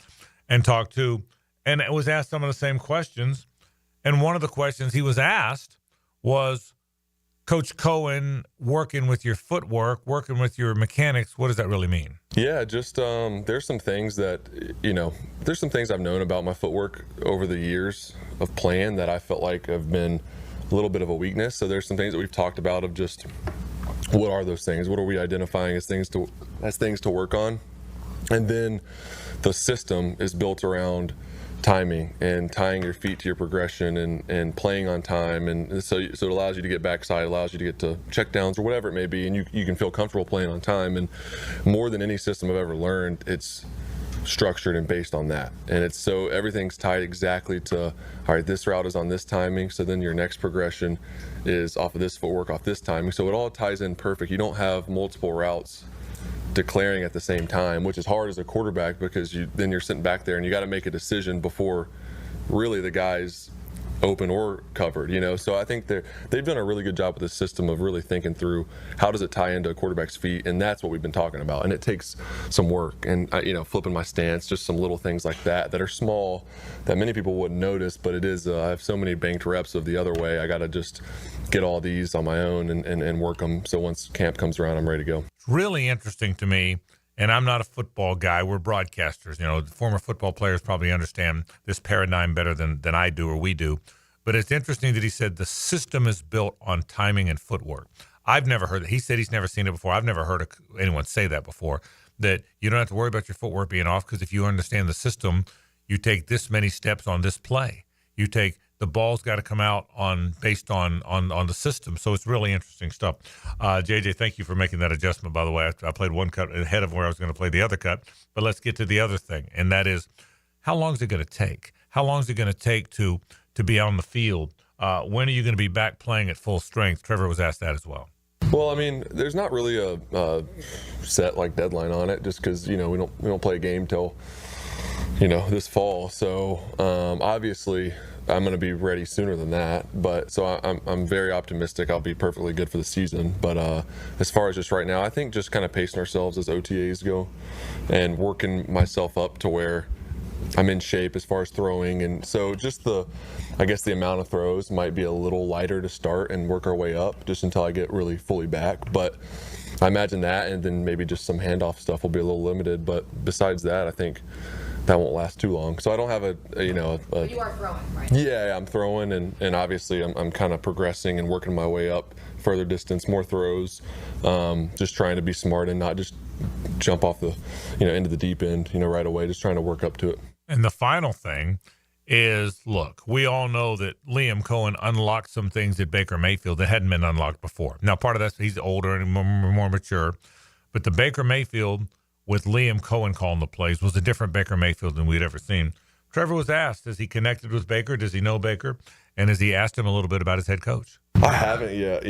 and talked to, and it was asked some of the same questions. And one of the questions he was asked was, Coach Cohen, working with your footwork, working with your mechanics, what does that really mean? Yeah, just there's some things that, there's some things I've known about my footwork over the years of playing that I felt like have been a little bit of a weakness. So there's some things that we've talked about of just what are those things? What are we identifying as things to work on? And then the system is built around timing and tying your feet to your progression and playing on time. And so it allows you to get backside, allows you to get to check downs or whatever it may be. And you can feel comfortable playing on time. And more than any system I've ever learned, it's structured and based on that. And it's so everything's tied exactly to, all right, this route is on this timing. So then your next progression is off of this footwork, off this timing. So it all ties in perfect. You don't have multiple routes declaring at the same time, which is hard as a quarterback because then you're sitting back there and you got to make a decision before really the guy's open or covered, So I think they've done a really good job with the system of really thinking through how does it tie into a quarterback's feet, and that's what we've been talking about. And it takes some work and flipping my stance, just some little things like that are small that many people wouldn't notice, but it is I have so many banked reps of the other way. I got to just get all these on my own and work them. So once camp comes around, I'm ready to go. It's really interesting to me. And I'm not a football guy. We're broadcasters. Former football players probably understand this paradigm better than I do or we do. But it's interesting that he said the system is built on timing and footwork. I've never heard that. He said he's never seen it before. I've never heard anyone say that before, that you don't have to worry about your footwork being off because if you understand the system, you take this many steps on this play. You take the ball's got to come out based on the system. So it's really interesting stuff. JJ, thank you for making that adjustment, by the way. I played one cut ahead of where I was going to play the other cut. But let's get to the other thing, and that is, how long is it going to take? How long is it going to take to be on the field? When are you going to be back playing at full strength? Trevor was asked that as well. Well, I mean, there's not really a set deadline on it, just because we don't play a game till this fall. So obviously, I'm going to be ready sooner than that. But so I'm very optimistic. I'll be perfectly good for the season. But as far as just right now, I think just kind of pacing ourselves as OTAs go, and working myself up to where I'm in shape as far as throwing. And so just the amount of throws might be a little lighter to start and work our way up just until I get really fully back. But I imagine that, and then maybe just some handoff stuff will be a little limited. But besides that, I think that won't last too long. So I don't have But you are throwing, right? Yeah, I'm throwing, and obviously I'm kind of progressing and working my way up further distance, more throws, just trying to be smart and not just jump off the into the deep end right away, just trying to work up to it. And the final thing is, look, we all know that Liam Cohen unlocked some things at Baker Mayfield that hadn't been unlocked before. Now, part of that's he's older and more mature, but the Baker Mayfield with Liam Cohen calling the plays was a different Baker Mayfield than we'd ever seen. Trevor was asked, has he connected with Baker? Does he know Baker? And has he asked him a little bit about his head coach? I haven't yet.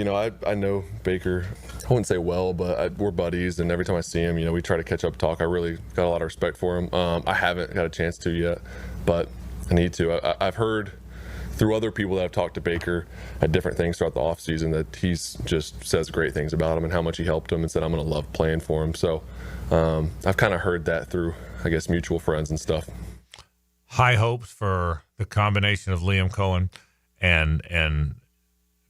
I know Baker, I wouldn't say well, but we're buddies, and every time I see him, we try to catch up, talk. I really got a lot of respect for him. I haven't got a chance to yet, but I need to. I've heard through other people that have talked to Baker at different things throughout the offseason that he's just says great things about him and how much he helped him and said, I'm going to love playing for him. So I've kind of heard that through, I guess, mutual friends and stuff. High hopes for the combination of Liam Cohen and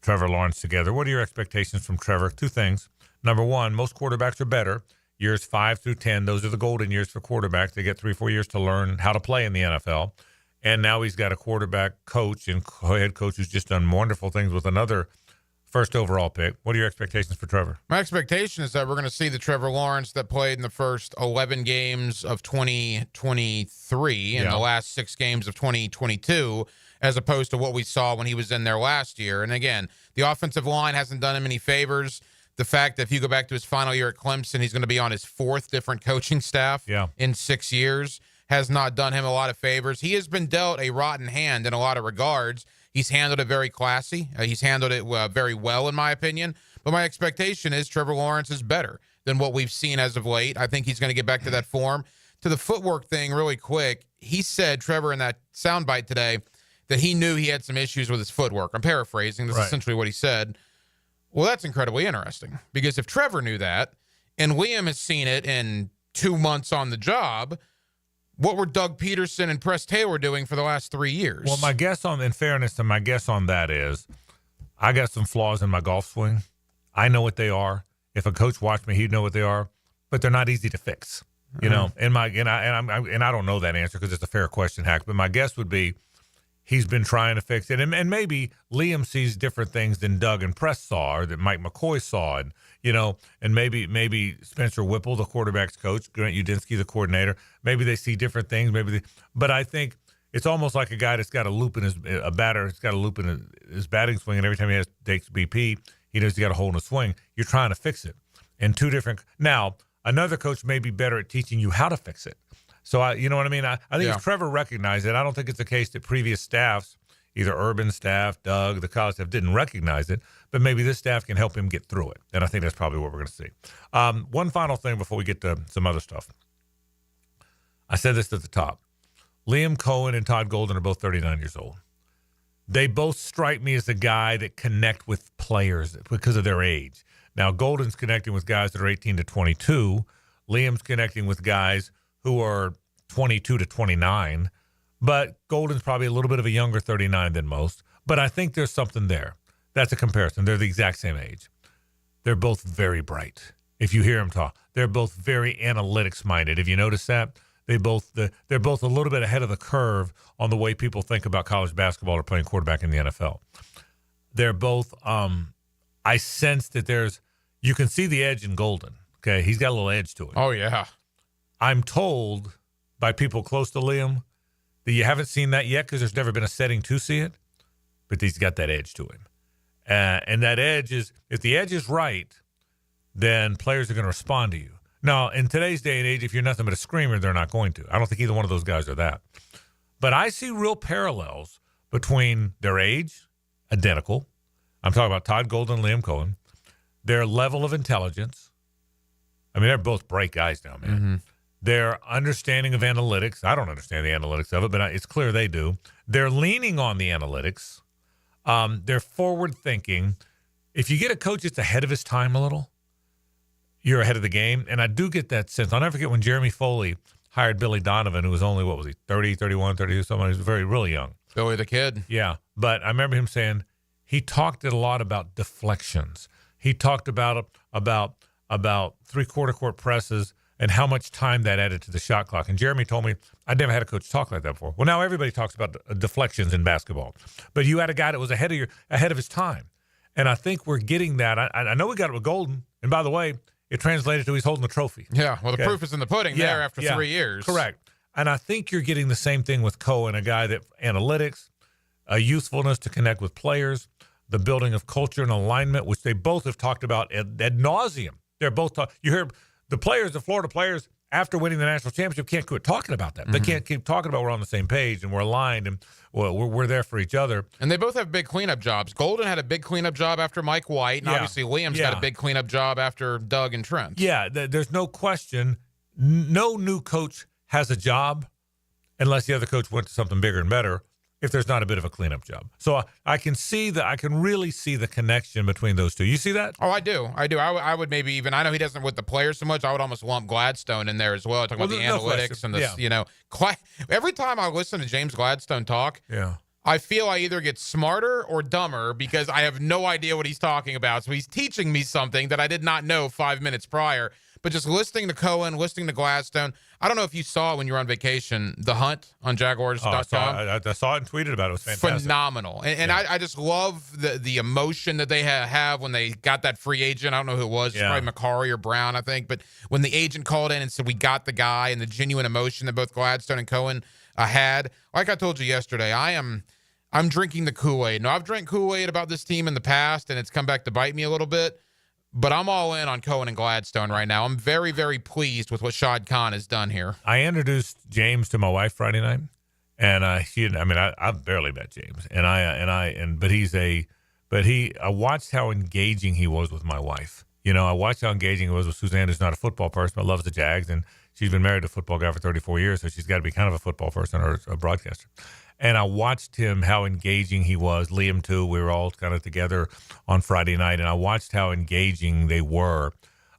Trevor Lawrence together. What are your expectations from Trevor? Two things. Number one, most quarterbacks are better. Years 5 through 10, those are the golden years for quarterbacks. They get 3-4 years to learn how to play in the NFL. And now he's got a quarterback coach and head coach who's just done wonderful things with another first overall pick. What are your expectations for Trevor? My expectation is that we're going to see the Trevor Lawrence that played in the first 11 games of 2023 and the last 6 games of 2022, as opposed to what we saw when he was in there last year. And again, the offensive line hasn't done him any favors. The fact that if you go back to his final year at Clemson, he's going to be on his 4th different coaching staff in 6 years has not done him a lot of favors. He has been dealt a rotten hand in a lot of regards. He's handled it very classy. He's handled it very well, in my opinion. But my expectation is Trevor Lawrence is better than what we've seen as of late. I think he's going to get back to that form. To the footwork thing really quick, he said, Trevor, in that soundbite today, that he knew he had some issues with his footwork. I'm paraphrasing. This is essentially what he said. Well, that's incredibly interesting because if Trevor knew that and Liam has seen it in 2 months on the job, what were Doug Peterson and Press Taylor doing for the last 3 years? Well, my guess in fairness, my guess on that is I got some flaws in my golf swing. I know what they are. If a coach watched me, he'd know what they are, but they're not easy to fix. You know, and I don't know that answer because it's a fair question, Hack, but my guess would be he's been trying to fix it. And maybe Liam sees different things than Doug and Press saw or that Mike McCoy saw. And, and maybe Spencer Whipple, the quarterback's coach, Grant Udinski, the coordinator, maybe they see different things. But I think it's almost like a guy that's got a loop in his batting swing. And every time he takes BP, he knows he's got a hole in his swing. You're trying to fix it. And now another coach may be better at teaching you how to fix it. So, you know what I mean? I think if Trevor recognized it, I don't think it's the case that previous staffs, either Urban staff, Doug, the college staff, didn't recognize it, but maybe this staff can help him get through it. And I think that's probably what we're going to see. One final thing before we get to some other stuff. I said this at the top. Liam Cohen and Todd Golden are both 39 years old. They both strike me as a guy that connect with players because of their age. Now, Golden's connecting with guys that are 18 to 22. Liam's connecting with guys who are 22 to 29, but Golden's probably a little bit of a younger 39 than most. But I think there's something there. That's a comparison. They're the exact same age. They're both very bright. If you hear them talk, they're both very analytics minded. Have you noticed that? They're both a little bit ahead of the curve on the way people think about college basketball or playing quarterback in the NFL. They're both. I sense that you can see the edge in Golden. Okay, he's got a little edge to it. Oh yeah. I'm told by people close to Liam that you haven't seen that yet because there's never been a setting to see it, but he's got that edge to him. And that edge is, if the edge is right, then players are going to respond to you. Now, in today's day and age, if you're nothing but a screamer, they're not going to. I don't think either one of those guys are that. But I see real parallels between their age, identical. I'm talking about Todd Golden and Liam Cohen, their level of intelligence. I mean, they're both bright guys now, man. Mm-hmm. Their understanding of analytics. I don't understand the analytics of it, but it's clear they do. They're leaning on the analytics. They're forward thinking. If you get a coach that's ahead of his time a little, you're ahead of the game. And I do get that sense. I'll never forget when Jeremy Foley hired Billy Donovan, who was only, 30, 31, 32, something. He was really young. Billy the Kid. Yeah. But I remember him saying he talked a lot about deflections. He talked about three-quarter court presses and how much time that added to the shot clock. And Jeremy told me, I'd never had a coach talk like that before. Well, now everybody talks about deflections in basketball. But you had a guy that was ahead of his time. And I think we're getting that. I know we got it with Golden. And by the way, it translated to he's holding the trophy. Yeah, well, the proof is in the pudding there after 3 years. Correct. And I think you're getting the same thing with Cohen, a guy that analytics, a youthfulness to connect with players, the building of culture and alignment, which they both have talked about ad nauseum. They're both you hear the players, the Florida players, after winning the national championship, can't quit talking about that. They can't keep talking about we're on the same page and we're aligned and we're there for each other. And they both have big cleanup jobs. Golden had a big cleanup job after Mike White, and obviously Liam's got a big cleanup job after Doug and Trent. Yeah, there's no question. No new coach has a job unless the other coach went to something bigger and better, if there's not a bit of a cleanup job. So I can really see the connection between those two. You see that? Oh, I do. I would maybe even, I know he doesn't with the players so much, I would almost lump Gladstone in there as well. Talking about the analytics and the, every time I listen to James Gladstone talk, I feel I either get smarter or dumber because I have no idea what he's talking about. So he's teaching me something that I did not know 5 minutes prior. But just listening to Cohen, listening to Gladstone, I don't know if you saw it when you were on vacation, The Hunt on Jaguars.com. I saw it and tweeted about it. It was fantastic. Phenomenal. And I just love the emotion that they have when they got that free agent. I don't know who it was. It's probably McCarry or Brown, I think. But when the agent called in and said, we got the guy, and the genuine emotion that both Gladstone and Cohen had. Like I told you yesterday, I'm drinking the Kool-Aid. Now, I've drank Kool-Aid about this team in the past, and it's come back to bite me a little bit. But I'm all in on Cohen and Gladstone right now. I'm very, very pleased with what Shad Khan has done here. I introduced James to my wife Friday night, and I've barely met James, I watched how engaging he was with my wife. I watched how engaging he was with Suzanne, who's not a football person but loves the Jags, and she's been married to a football guy for 34 years, so she's got to be kind of a football person or a broadcaster. And I watched him, how engaging he was. Liam, too. We were all kind of together on Friday night, and I watched how engaging they were.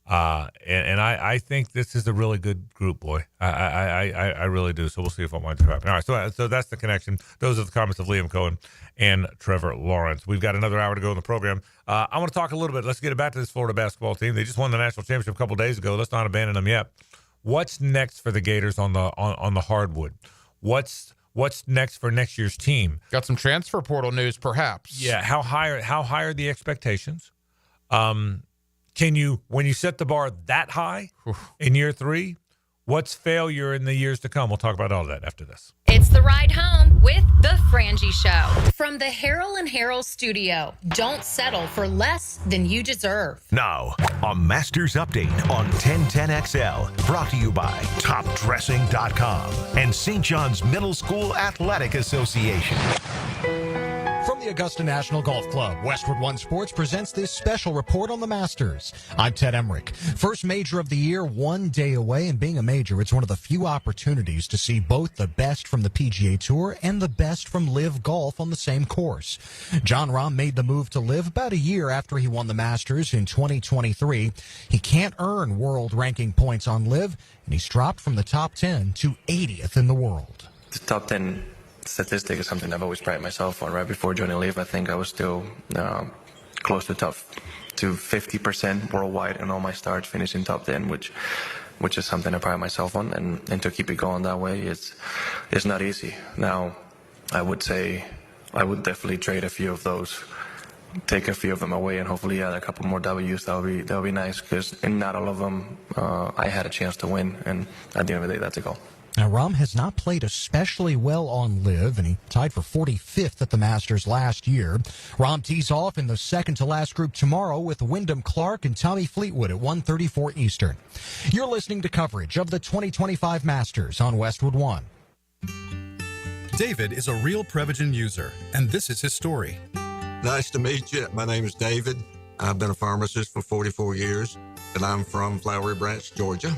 And I think this is a really good group, boy. I really do. So we'll see if I want to happen. All right, so that's the connection. Those are the comments of Liam Cohen and Trevor Lawrence. We've got another hour to go in the program. I want to talk a little bit. Let's get it back to this Florida basketball team. They just won the national championship a couple days ago. Let's not abandon them yet. What's next for the Gators on the hardwood? What's next for next year's team? Got some transfer portal news, perhaps. Yeah. How high are the expectations? Can you, when you set the bar that high in year 3, what's failure in the years to come? We'll talk about all of that after this. It's the ride home with the Frangie Show from the Harold and Harold studio. Don't settle for less than you deserve. Now, a Masters update on 1010XL, brought to you by TopDressing.com and St. John's Middle School Athletic Association. From the Augusta National Golf Club, Westwood One Sports presents this special report on the Masters. I'm Ted Emmerich. First major of the year, 1 day away, and being a major, it's one of the few opportunities to see both the best from the PGA Tour and the best from LIV Golf on the same course. Jon Rahm made the move to LIV about a year after he won the Masters in 2023. He can't earn world ranking points on LIV, and he's dropped from the top 10 to 80th in the world. The top 10 statistic is something I've always prided myself on. Right before joining LIV, I think I was still close to 50% worldwide in all my starts, finishing top 10, which is something I pride myself on, and to keep it going that way, it's not easy. Now, I would say I would definitely trade a few of those, take a few of them away, and hopefully add a couple more W's. That'll be nice, because in not all of them I had a chance to win, and at the end of the day, that's a goal. Now, Rahm has not played especially well on LIV, and he tied for 45th at the Masters last year. Rahm tees off in the second-to-last group tomorrow with Wyndham Clark and Tommy Fleetwood at 1:34 Eastern. You're listening to coverage of the 2025 Masters on Westwood One. David is a real Prevagen user, and this is his story. Nice to meet you. My name is David. I've been a pharmacist for 44 years, and I'm from Flowery Branch, Georgia.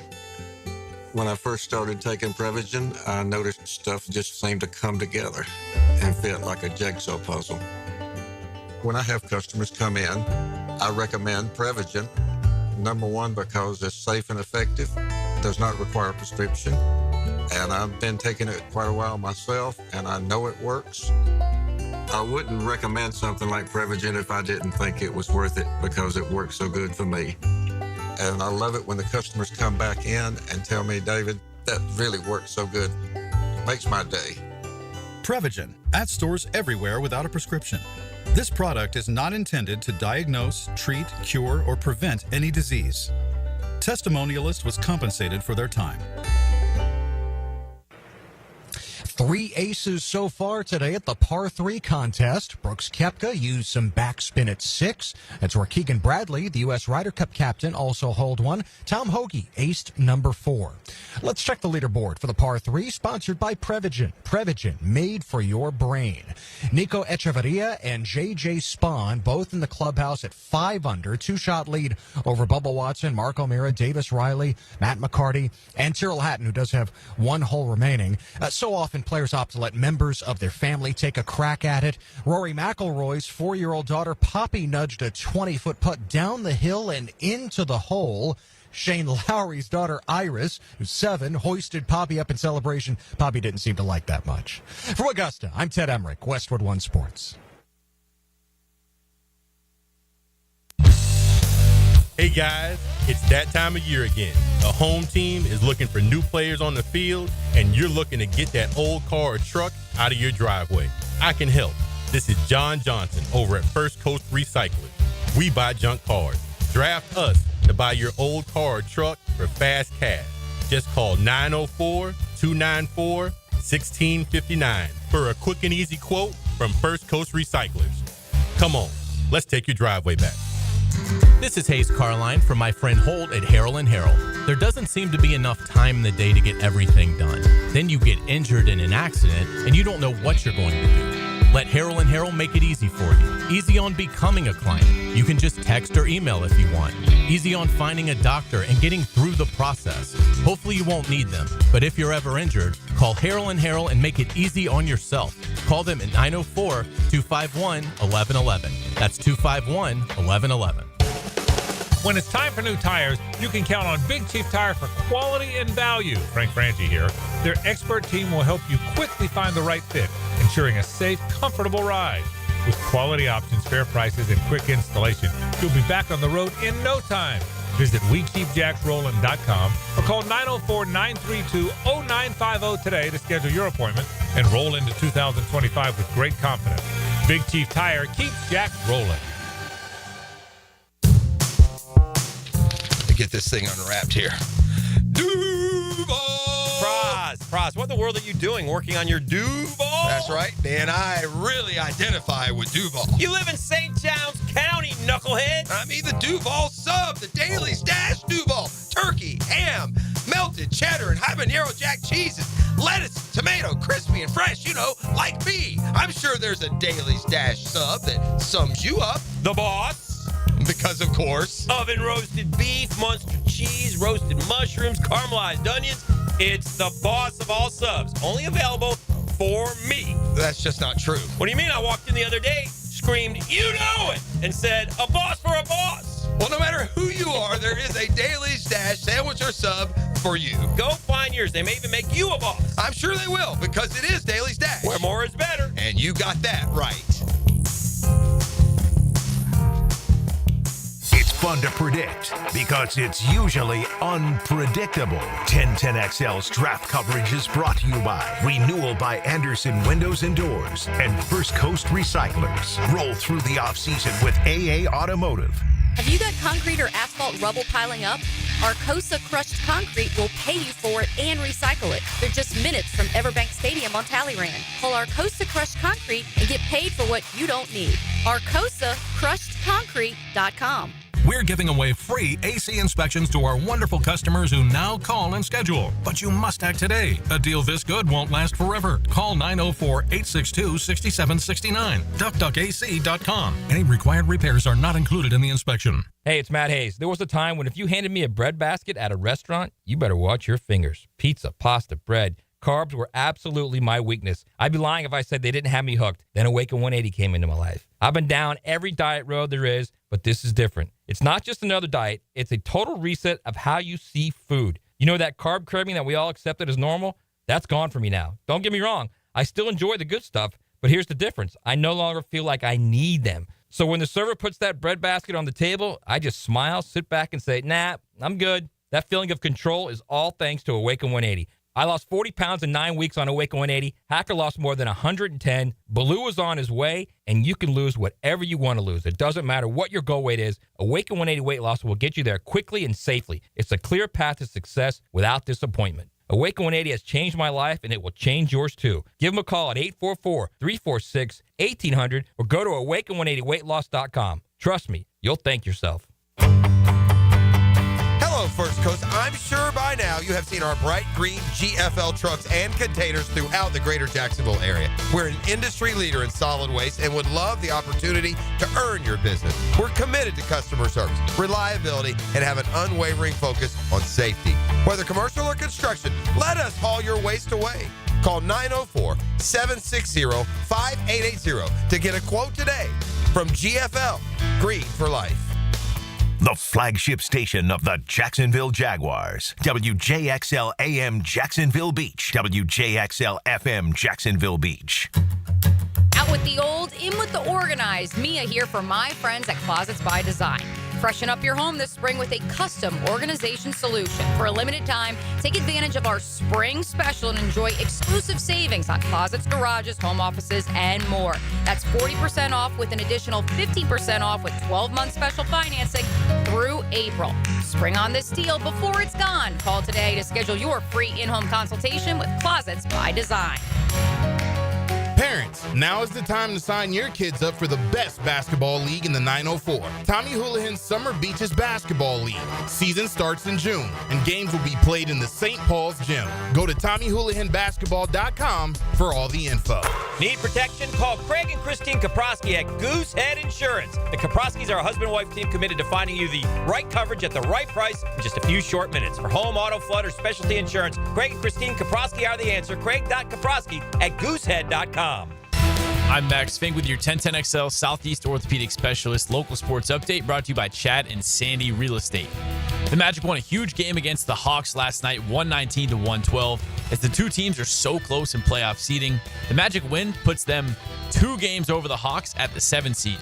When I first started taking Prevagen, I noticed stuff just seemed to come together and fit like a jigsaw puzzle. When I have customers come in, I recommend Prevagen. Number one, because it's safe and effective, does not require a prescription, and I've been taking it quite a while myself, and I know it works. I wouldn't recommend something like Prevagen if I didn't think it was worth it, because it works so good for me. And I love it when the customers come back in and tell me, David, that really works so good. Makes my day. Prevagen, at stores everywhere without a prescription. This product is not intended to diagnose, treat, cure, or prevent any disease. Testimonialist was compensated for their time. 3 aces so far today at the par 3 contest. Brooks Koepka used some backspin at 6. That's where Keegan Bradley, the U.S. Ryder Cup captain, also holed one. Tom Hoagie aced number 4. Let's check the leaderboard for the par 3, sponsored by Prevagen. Prevagen, made for your brain. Nico Echeverria and J.J. Spahn, both in the clubhouse at 5 under, 2-shot lead over Bubba Watson, Mark O'Meara, Davis Riley, Matt McCarty, and Tyrrell Hatton, who does have 1 hole remaining. So often players opt to let members of their family take a crack at it. Rory McIlroy's 4-year-old daughter Poppy nudged a 20-foot putt down the hill and into the hole. Shane Lowry's daughter Iris, who's 7, hoisted Poppy up in celebration. Poppy didn't seem to like that much. From Augusta, I'm Ted Emmerich, Westwood One Sports. Hey guys, it's that time of year again. The home team is looking for new players on the field, and you're looking to get that old car or truck out of your driveway. I can help. This is John Johnson over at First Coast Recycling. We buy junk cars. Draft us to buy your old car or truck for fast cash. Just call 904-294-1659 for a quick and easy quote from First Coast Recyclers. Come on, let's take your driveway back. This is Hays Carlyon from my friend Holt at Harrell & Harrell. There doesn't seem to be enough time in the day to get everything done. Then you get injured in an accident and you don't know what you're going to do. Let Harrell & Harrell make it easy for you. Easy on becoming a client. You can just text or email if you want. Easy on finding a doctor and getting through the process. Hopefully you won't need them, but if you're ever injured, call Harrell & Harrell and make it easy on yourself. Call them at 904-251-1111. That's 251-1111. When it's time for new tires, you can count on Big Chief Tire for quality and value. Frank Frangie here. Their expert team will help you quickly find the right fit, ensuring a safe, comfortable ride. With quality options, fair prices, and quick installation, you'll be back on the road in no time. Visit WeKeepJacksRollin.com or call 904-932-0950 today to schedule your appointment and roll into 2025 with great confidence. Big Chief Tire keeps Jack rolling. Get this thing unwrapped here. Duval! Praz, what in the world are you doing working on your Duval? That's right, man. I really identify with Duval. You live in St. John's County, knucklehead. I mean the Duval sub, the Daily Stash Duval. Turkey, ham, melted cheddar, and habanero jack cheeses. Lettuce, tomato, crispy and fresh, you know, like me. I'm sure there's a Daily Stash sub that sums you up. The boss. Because, of course. Oven roasted beef, monster cheese, roasted mushrooms, caramelized onions. It's the boss of all subs. Only available for me. That's just not true. What do you mean? I walked in the other day, screamed, "You know it!" and said, "A boss for a boss." Well, no matter who you are, there is a Daily Stash sandwich or sub for you. Go find yours. They may even make you a boss. I'm sure they will, because it is Daily Stash. Where more is better. And you got that right. It's fun to predict because it's usually unpredictable. 1010XL's draft coverage is brought to you by Renewal by Anderson Windows and Doors and First Coast Recyclers. Roll through the offseason with AA Automotive. Have you got concrete or asphalt rubble piling up? Arcosa Crushed Concrete will pay you for it and recycle it. They're just minutes from Everbank Stadium on Talleyrand. Call Arcosa Crushed Concrete and get paid for what you don't need. ArcosaCrushedConcrete.com. We're giving away free AC inspections to our wonderful customers who now call and schedule. But you must act today. A deal this good won't last forever. Call 904-862-6769. DuckDuckAC.com. Any required repairs are not included in the inspection. Hey, it's Matt Hays. There was a time when if you handed me a bread basket at a restaurant, you better watch your fingers. Pizza, pasta, bread. Carbs were absolutely my weakness. I'd be lying if I said they didn't have me hooked. Then Awaken 180 came into my life. I've been down every diet road there is, but this is different. It's not just another diet. It's a total reset of how you see food. You know that carb craving that we all accepted as normal? That's gone for me now. Don't get me wrong. I still enjoy the good stuff, but here's the difference. I no longer feel like I need them. So when the server puts that bread basket on the table, I just smile, sit back, and say, nah, I'm good. That feeling of control is all thanks to Awaken 180. I lost 40 pounds in 9 weeks on Awaken 180. Hacker lost more than 110. Baloo is on his way, and you can lose whatever you want to lose. It doesn't matter what your goal weight is. Awaken 180 weight loss will get you there quickly and safely. It's a clear path to success without disappointment. Awaken 180 has changed my life, and it will change yours too. Give them a call at 844-346-1800 or go to awaken180weightloss.com. Trust me, you'll thank yourself. Hello, First Coast. I'm sure by now you have seen our bright green GFL trucks and containers throughout the greater Jacksonville area. We're an industry leader in solid waste and would love the opportunity to earn your business. We're committed to customer service, reliability, and have an unwavering focus on safety. Whether commercial or construction, let us haul your waste away. Call 904-760-5880 to get a quote today from GFL, Green for Life. The flagship station of the Jacksonville Jaguars. WJXL AM Jacksonville Beach. WJXL FM Jacksonville Beach. Out with the old, in with the organized. Mia here for my friends at Closets by Design. Freshen up your home this spring with a custom organization solution. For a limited time, take advantage of our spring special and enjoy exclusive savings on closets, garages, home offices, and more. That's 40% off with an additional 50% off with 12-month special financing through April. Spring on this deal before it's gone. Call today to schedule your free in-home consultation with Closets by Design. Parents, now is the time to sign your kids up for the best basketball league in the 904. Tommy Houlihan's Summer Beaches Basketball League. Season starts in June, and games will be played in the St. Paul's Gym. Go to TommyHoulihanBasketball.com for all the info. Need protection? Call Craig and Christine Kaprosky at Goosehead Insurance. The Kaproskys are a husband-wife team committed to finding you the right coverage at the right price in just a few short minutes. For home, auto, flood, or specialty insurance, Craig and Christine Kaprosky are the answer. Craig.Kaprosky at Goosehead.com. I'm Max Fink with your 1010XL Southeast Orthopedic Specialist local sports update brought to you by Chad and Sandy Real Estate. The Magic won a huge game against the Hawks last night, 119-112. As the two teams are so close in playoff seeding, the Magic win puts them 2 games over the Hawks at the 7th seed.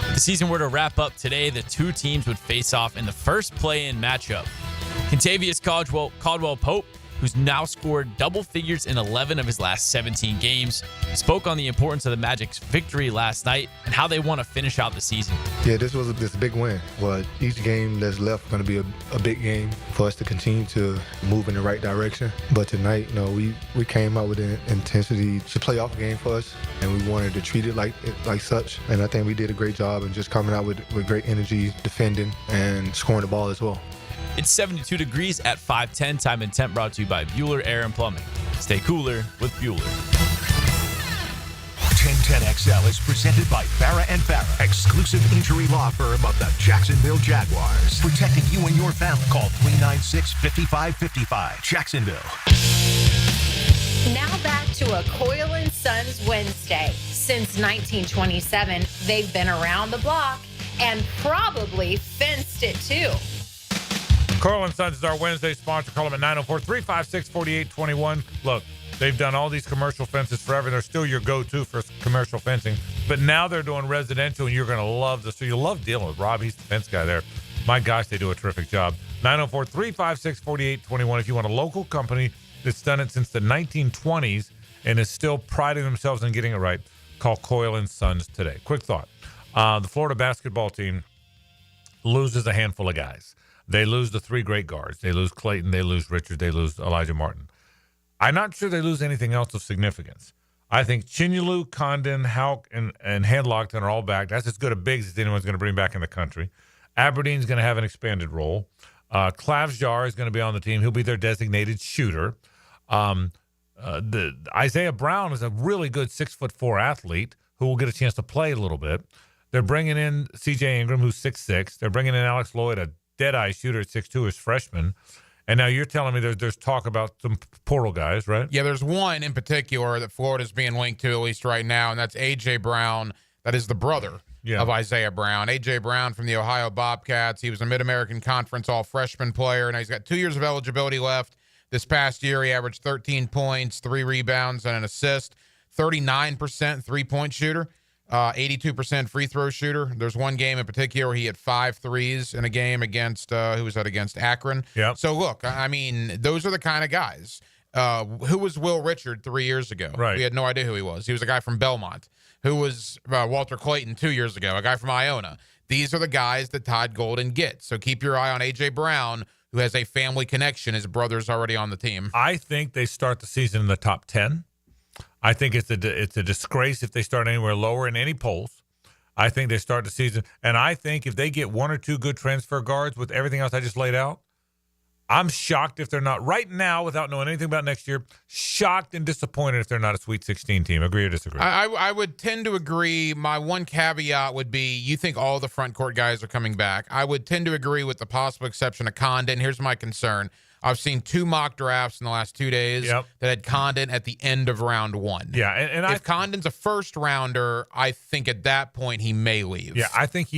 If the season were to wrap up today, the two teams would face off in the first play-in matchup. Contavious Caldwell-Pope, who's now scored double figures in 11 of his last 17 games, spoke on the importance of the Magic's victory last night and how they want to finish out the season. Yeah, this was a big win. Well, each game that's left is going to be a big game for us to continue to move in the right direction. But tonight, we came out with an intensity. It's a playoff game for us, and we wanted to treat it like such. And I think we did a great job in just coming out with great energy, defending, and scoring the ball as well. It's 72 degrees at 5:10. Time and temp brought to you by Bueller Air and Plumbing. Stay cooler with Bueller. 1010XL is presented by Farah & Farah, exclusive injury law firm of the Jacksonville Jaguars. Protecting you and your family. Call 396-5555. Jacksonville. Now back to a Coen Sons Wednesday. Since 1927, they've been around the block and probably fenced it too. Coen Sons is our Wednesday sponsor. Call them at 904-356-4821. Look, they've done all these commercial fences forever. They're still your go-to for commercial fencing. But now they're doing residential, and you're going to love this. So you'll love dealing with Rob. He's the fence guy there. My gosh, they do a terrific job. 904-356-4821. If you want a local company that's done it since the 1920s and is still priding themselves on getting it right, call Coen Sons today. Quick thought. The Florida basketball team loses a handful of guys. They lose the 3 great guards. They lose Clayton. They lose Richard. They lose Elijah Martin. I'm not sure they lose anything else of significance. I think Chinyalu, Condon, Houck, and Handlockton are all back. That's as good a bigs as anyone's going to bring back in the country. Aberdeen's going to have an expanded role. Klavjar is going to be on the team. He'll be their designated shooter. Isaiah Brown is a really good 6'4" athlete who will get a chance to play a little bit. They're bringing in C.J. Ingram, who's 6'6". They're bringing in Alex Lloyd, a dead-eye shooter at 6'2", as freshman. And now you're telling me there's talk about some portal guys, right? Yeah, there's one in particular that Florida's being linked to, at least right now, and that's A.J. Brown. That is the brother of Isaiah Brown. A.J. Brown from the Ohio Bobcats. He was a Mid-American Conference all-freshman player. Now he's got 2 years of eligibility left. This past year, he averaged 13 points, 3 rebounds, and an assist. 39% three-point shooter. 82% free throw shooter. There's one game in particular where he had 5 threes in a game against, who was that against? Akron. Yeah. So look, I mean, those are the kind of guys. Who was Will Richard 3 years ago? Right. We had no idea who he was. He was a guy from Belmont. Who was Walter Clayton 2 years ago? A guy from Iona. These are the guys that Todd Golden gets. So keep your eye on A.J. Brown, who has a family connection. His brother's already on the team. I think they start the season in the top 10. I think it's a disgrace if they start anywhere lower in any polls. I think they start the season, and I think if they get one or two good transfer guards with everything else I just laid out, I'm shocked if they're not right now, without knowing anything about next year, shocked and disappointed if they're not a Sweet 16 team. Agree or disagree? I would tend to agree. My one caveat would be you think all the front court guys are coming back. I would tend to agree with the possible exception of Condon. Here's my concern. I've seen 2 mock drafts in the last 2 days that had Condon at the end of round 1. Yeah, and if Condon's a first rounder, I think at that point he may leave. Yeah, I think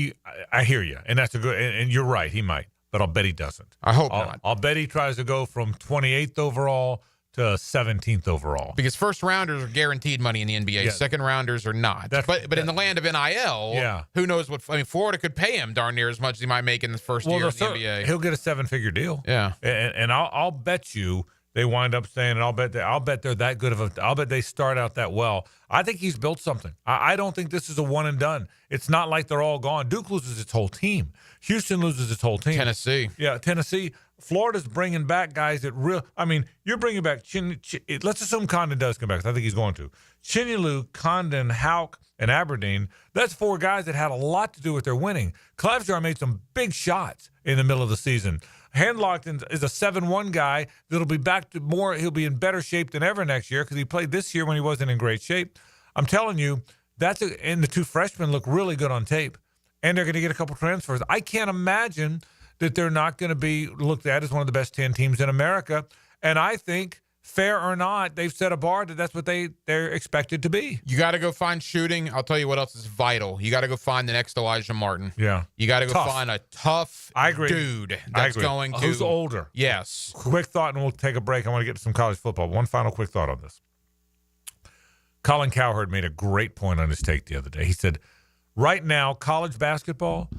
I hear you, and that's a good. And you're right, he might, but I'll bet he doesn't. I hope not. I'll bet he tries to go from 28th overall to 17th overall. Because first rounders are guaranteed money in the NBA. Yeah. Second rounders are not. But in the land of NIL, who knows what? I mean, Florida could pay him darn near as much as he might make in the first year in the NBA. He'll get a 7-figure deal. Yeah, and I'll bet you they wind up saying, and I'll bet they're that good of a. I'll bet they start out that well. I think he's built something. I don't think this is a one and done. It's not like they're all gone. Duke loses its whole team. Houston loses its whole team. Tennessee. Yeah, Tennessee. Florida's bringing back guys that you're bringing back let's assume Condon does come back. I think he's going to. Chinyalu, Condon, Houck, and Aberdeen. That's 4 guys that had a lot to do with their winning. Clavjar made some big shots in the middle of the season. Handlockton is a 7-1 guy that'll be back to more. He'll be in better shape than ever next year because he played this year when he wasn't in great shape. I'm telling you, and the 2 freshmen look really good on tape, and they're going to get a couple transfers. I can't imagine that they're not going to be looked at as one of the best 10 teams in America. And I think, fair or not, they've set a bar that's what they're expected to be. You got to go find shooting. I'll tell you what else is vital. You got to go find the next Elijah Martin. Yeah. You got to go find a tough dude that's going to. Who's older. Yes. Quick thought, and we'll take a break. I want to get to some college football. One final quick thought on this. Colin Cowherd made a great point on his take the other day. He said, right now, college basketball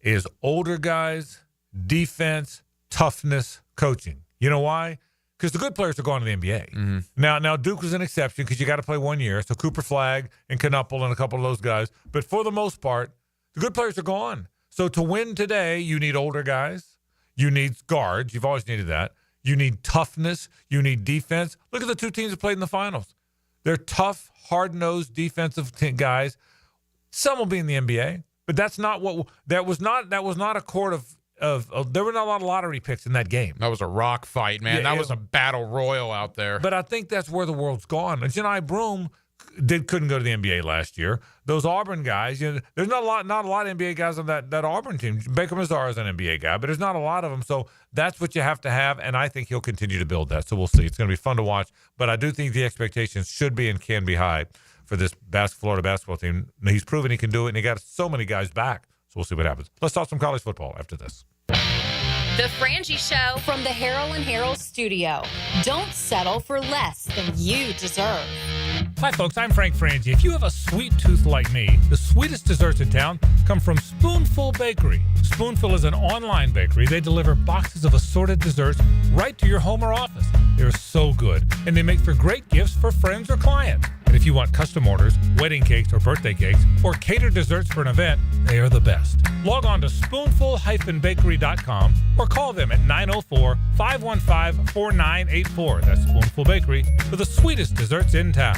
is older guys, defense, toughness, coaching. You know why? Because the good players are going to the NBA. Mm-hmm. Now Duke was an exception because you got to play 1 year. So Cooper Flagg and Knuppel and a couple of those guys. But for the most part, the good players are gone. So to win today, you need older guys. You need guards. You've always needed that. You need toughness. You need defense. Look at the 2 teams that played in the finals. They're tough, hard-nosed defensive guys. Some will be in the NBA. But that's not what that was not a court of there were not a lot of lottery picks in that game. That was a rock fight, man. That was a battle royal out there. But I think that's where the world's gone. And Janai Broom couldn't go to the NBA last year. Those Auburn guys, there's not a lot of NBA guys on that Auburn team. Baker Mazar is an NBA guy, but there's not a lot of them. So that's what you have to have, and I think he'll continue to build that. So we'll see. It's going to be fun to watch, but I do think the expectations should be and can be high for this Florida basketball team. He's proven he can do it, and he got so many guys back. So we'll see what happens. Let's talk some college football after this. The Frangie Show from the Harold and Harold studio. Don't settle for less than you deserve. Hi, folks. I'm Frank Frangie. If you have a sweet tooth like me, the sweetest desserts in town come from Spoonful Bakery. Spoonful is an online bakery. They deliver boxes of assorted desserts right to your home or office. They're so good, and they make for great gifts for friends or clients. And if you want custom orders, wedding cakes or birthday cakes, or catered desserts for an event, they are the best. Log on to spoonful-bakery.com or call them at 904-515-4984. That's Spoonful Bakery for the sweetest desserts in town.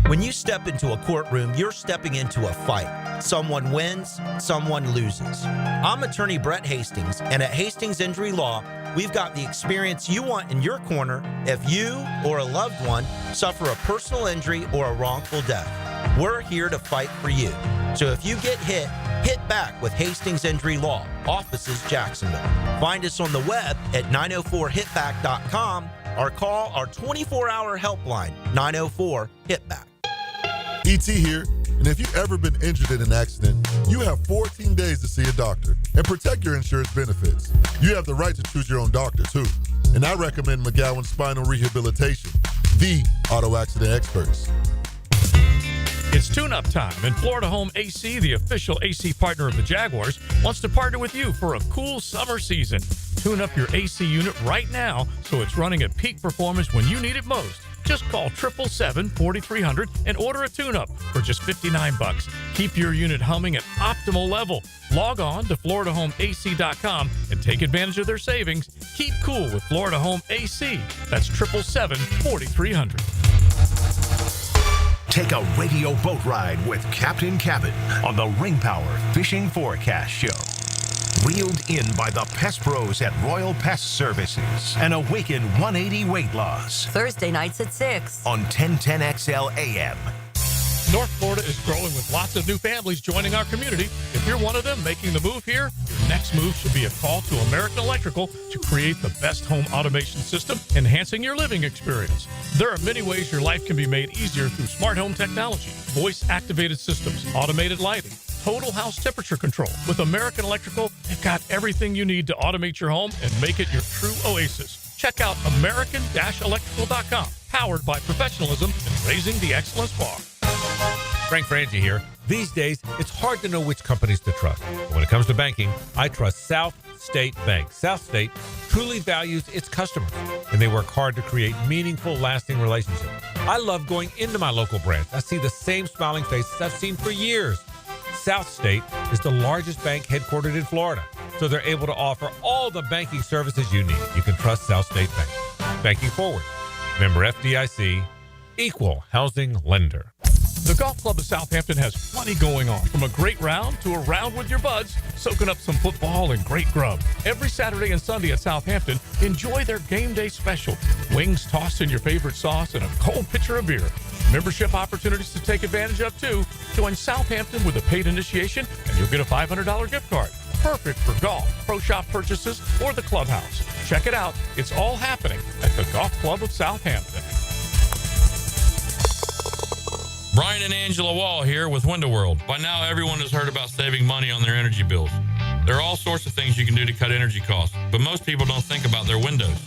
When you step into a courtroom, you're stepping into a fight. Someone wins, someone loses. I'm attorney Brett Hastings, and at Hastings Injury Law, we've got the experience you want in your corner if you or a loved one suffer a personal injury or a wrongful death. We're here to fight for you. So if you get hit back with Hastings Injury Law, offices Jacksonville. Find us on the web at 904hitback.com or call our 24-hour helpline, 904-HITBACK. E.T. here, and if you've ever been injured in an accident, you have 14 days to see a doctor and protect your insurance benefits. You have the right to choose your own doctor, too. And I recommend McGowan Spinal Rehabilitation, the auto accident experts. It's tune-up time, and Florida Home AC, the official AC partner of the Jaguars, wants to partner with you for a cool summer season. Tune up your AC unit right now so it's running at peak performance when you need it most. Just call 777-4300 and order a tune-up for just $59. Keep your unit humming at optimal level. Log on to FloridaHomeAC.com and take advantage of their savings. Keep cool with Florida Home AC. That's 777-4300. Take a radio boat ride with Captain Cabin on the Ring Power Fishing Forecast Show. Reeled in by the Pest Pros at Royal Pest Services and awaken 180 weight loss. Thursday nights at 6 on 1010XL AM. North Florida is growing with lots of new families joining our community. If you're one of them making the move here, your next move should be a call to American Electrical to create the best home automation system, enhancing your living experience. There are many ways your life can be made easier through smart home technology, voice-activated systems, automated lighting, total house temperature control. With American Electrical, they've got everything you need to automate your home and make it your true oasis. Check out American-Electrical.com, powered by professionalism and raising the excellence bar. Frank Frangie here. These days, it's hard to know which companies to trust. When it comes to banking, I trust South State Bank. South State truly values its customers, and they work hard to create meaningful, lasting relationships. I love going into my local branch. I see the same smiling faces I've seen for years. South State is the largest bank headquartered in Florida, so they're able to offer all the banking services you need. You can trust South State Bank. Banking forward. Member FDIC, equal housing lender. The Golf Club of Southampton has plenty going on, from a great round to a round with your buds, soaking up some football and great grub. Every Saturday and Sunday at Southampton, enjoy their game day special. Wings tossed in your favorite sauce and a cold pitcher of beer. Membership opportunities to take advantage of, too. Join Southampton with a paid initiation, and you'll get a $500 gift card. Perfect for golf, pro shop purchases, or the clubhouse. Check it out. It's all happening at the Golf Club of Southampton. Brian and Angela Wall here with Window World. By now, everyone has heard about saving money on their energy bills. There are all sorts of things you can do to cut energy costs, but most people don't think about their windows.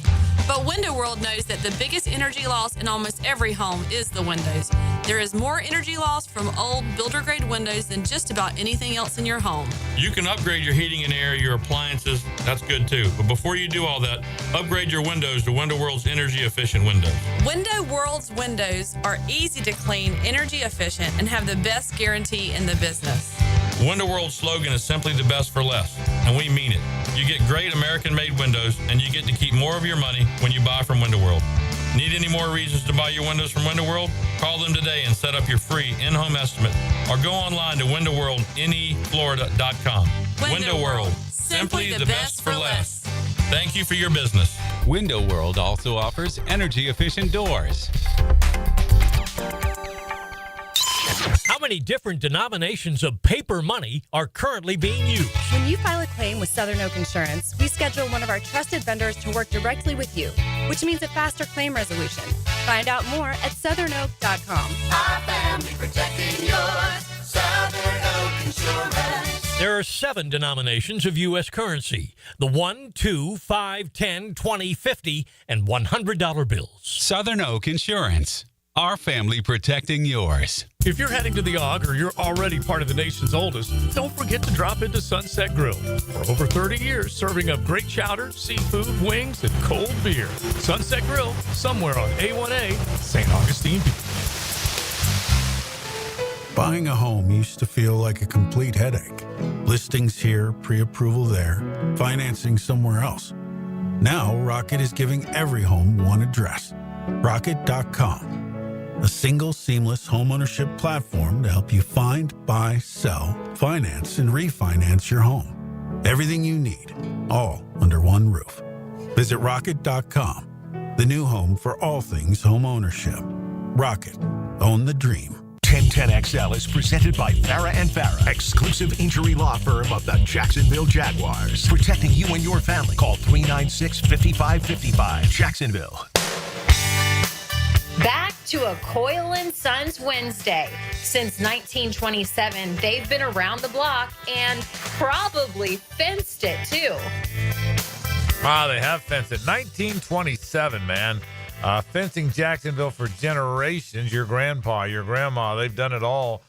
But Window World knows that the biggest energy loss in almost every home is the windows. There is more energy loss from old builder-grade windows than just about anything else in your home. You can upgrade your heating and air, your appliances. That's good too. But before you do all that, upgrade your windows to Window World's energy-efficient windows. Window World's windows are easy to clean, energy efficient, and have the best guarantee in the business. Window World's slogan is simply the best for less, and we mean it. You get great American-made windows, and you get to keep more of your money when you buy from Window World. Need any more reasons to buy your windows from Window World? Call them today and set up your free in-home estimate, or go online to windowworldneflorida.com. Window World, simply the best for less. Thank you for your business. Window World also offers energy-efficient doors. How many different denominations of paper money are currently being used? When you file a claim with Southern Oak Insurance, we schedule one of our trusted vendors to work directly with you, which means a faster claim resolution. Find out more at southernoak.com. Our family protecting yours. Southern Oak Insurance. There are 7 denominations of U.S. currency: the 1, 2, 5, 10, 20, 50, and $100 bills. Southern Oak Insurance. Our family protecting yours. If you're heading to the Og or you're already part of the nation's oldest, don't forget to drop into Sunset Grill. For over 30 years, serving up great chowder, seafood, wings, and cold beer. Sunset Grill, somewhere on A1A, St. Augustine Beach. Buying a home used to feel like a complete headache. Listings here, pre-approval there, financing somewhere else. Now, Rocket is giving every home one address. Rocket.com. A single seamless homeownership platform to help you find, buy, sell, finance, and refinance your home. Everything you need, all under one roof. Visit Rocket.com, the new home for all things homeownership. Rocket. Own the dream. 1010XL is presented by Farah & Farah, exclusive injury law firm of the Jacksonville Jaguars. Protecting you and your family. Call 396-5555. Jacksonville. Back to a Coen Sons Wednesday. Since 1927, they've been around the block and probably fenced it, too. Wow, they have fenced it. 1927, man. Fencing Jacksonville for generations. Your grandpa, your grandma, they've done it all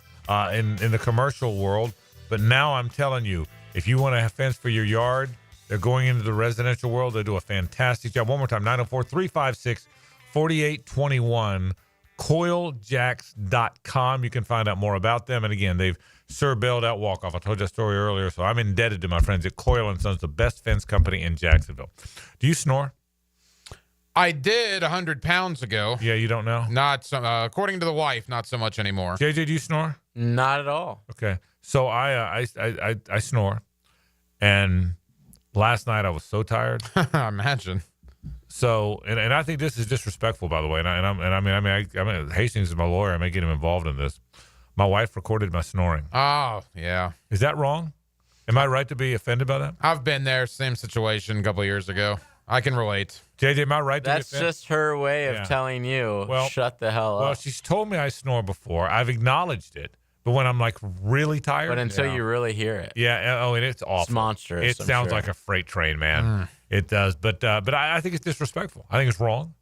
in the commercial world. But now I'm telling you, if you want to have fence for your yard, they're going into the residential world. They do a fantastic job. One more time, 904-356-4545. 4821, coiljacks.com. You can find out more about them. And again, they've bailed out walk-off. I told you that story earlier, so I'm indebted to my friends at Coen & Sons, the best fence company in Jacksonville. Do you snore? I did 100 pounds ago. Yeah, you don't know? Not so, according to the wife, not so much anymore. JJ, do you snore? Not at all. Okay. So I snore. And last night I was so tired. I imagine. So, and I think this is disrespectful, by the way. I mean, Hastings is my lawyer. I may get him involved in this. My wife recorded my snoring. Oh, yeah. Is that wrong? Am I right to be offended by that? I've been there. Same situation a couple of years ago. I can relate. JJ, am I right to be offended? That's just her way of telling you, shut the hell up. Well, she's told me I snore before. I've acknowledged it. But when I'm like really tired. But until you really hear it. Yeah. Oh, and it's awful. It's monstrous. It sounds like a freight train, man. It does. But I think it's disrespectful. I think it's wrong.